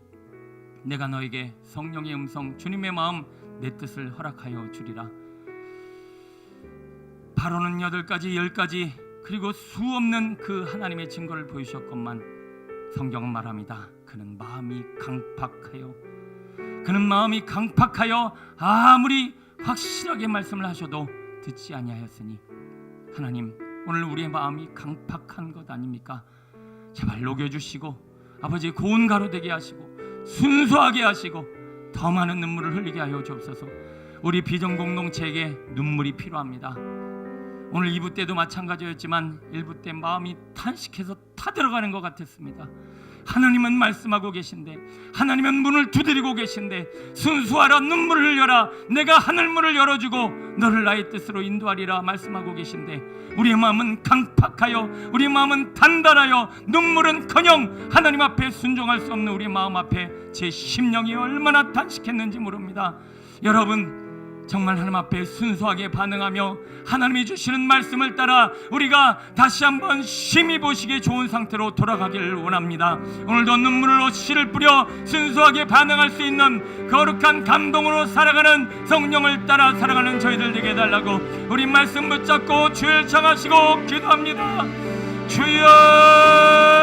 내가 너에게 성령의 음성, 주님의 마음, 내 뜻을 허락하여 주리라. 바로는 8가지 10가지 그리고 수없는 그 하나님의 증거를 보이셨건만 성경은 말합니다. 그는 마음이 강팍하여 아무리 확실하게 말씀을 하셔도 듣지 아니하였으니, 하나님, 오늘 우리의 마음이 강팍한 것 아닙니까? 제발 녹여주시고 아버지 고운 가루 되게 하시고 순수하게 하시고 더 많은 눈물을 흘리게 하여 주옵소서. 우리 비전 공동체에게 눈물이 필요합니다. 오늘 2부 때도 마찬가지였지만 1부 때 마음이 탄식해서 타들어가는 것 같았습니다. 하나님은 말씀하고 계신데, 하나님은 문을 두드리고 계신데, 순수하라, 눈물을 흘려라, 내가 하늘문을 열어주고 너를 나의 뜻으로 인도하리라 말씀하고 계신데, 우리의 마음은 강팍하여, 우리의 마음은 단단하여, 눈물은커녕 하나님 앞에 순종할 수 없는 우리의 마음 앞에 제 심령이 얼마나 탄식했는지 모릅니다. 여러분, 정말 하나님 앞에 순수하게 반응하며 하나님이 주시는 말씀을 따라 우리가 다시 한번 심히 보시기에 좋은 상태로 돌아가기를 원합니다. 오늘도 눈물로 씨를 뿌려 순수하게 반응할 수 있는 거룩한 감동으로 살아가는, 성령을 따라 살아가는 저희들 되게 해달라고 우리 말씀 붙잡고 주를 청하시고 기도합니다. 주여!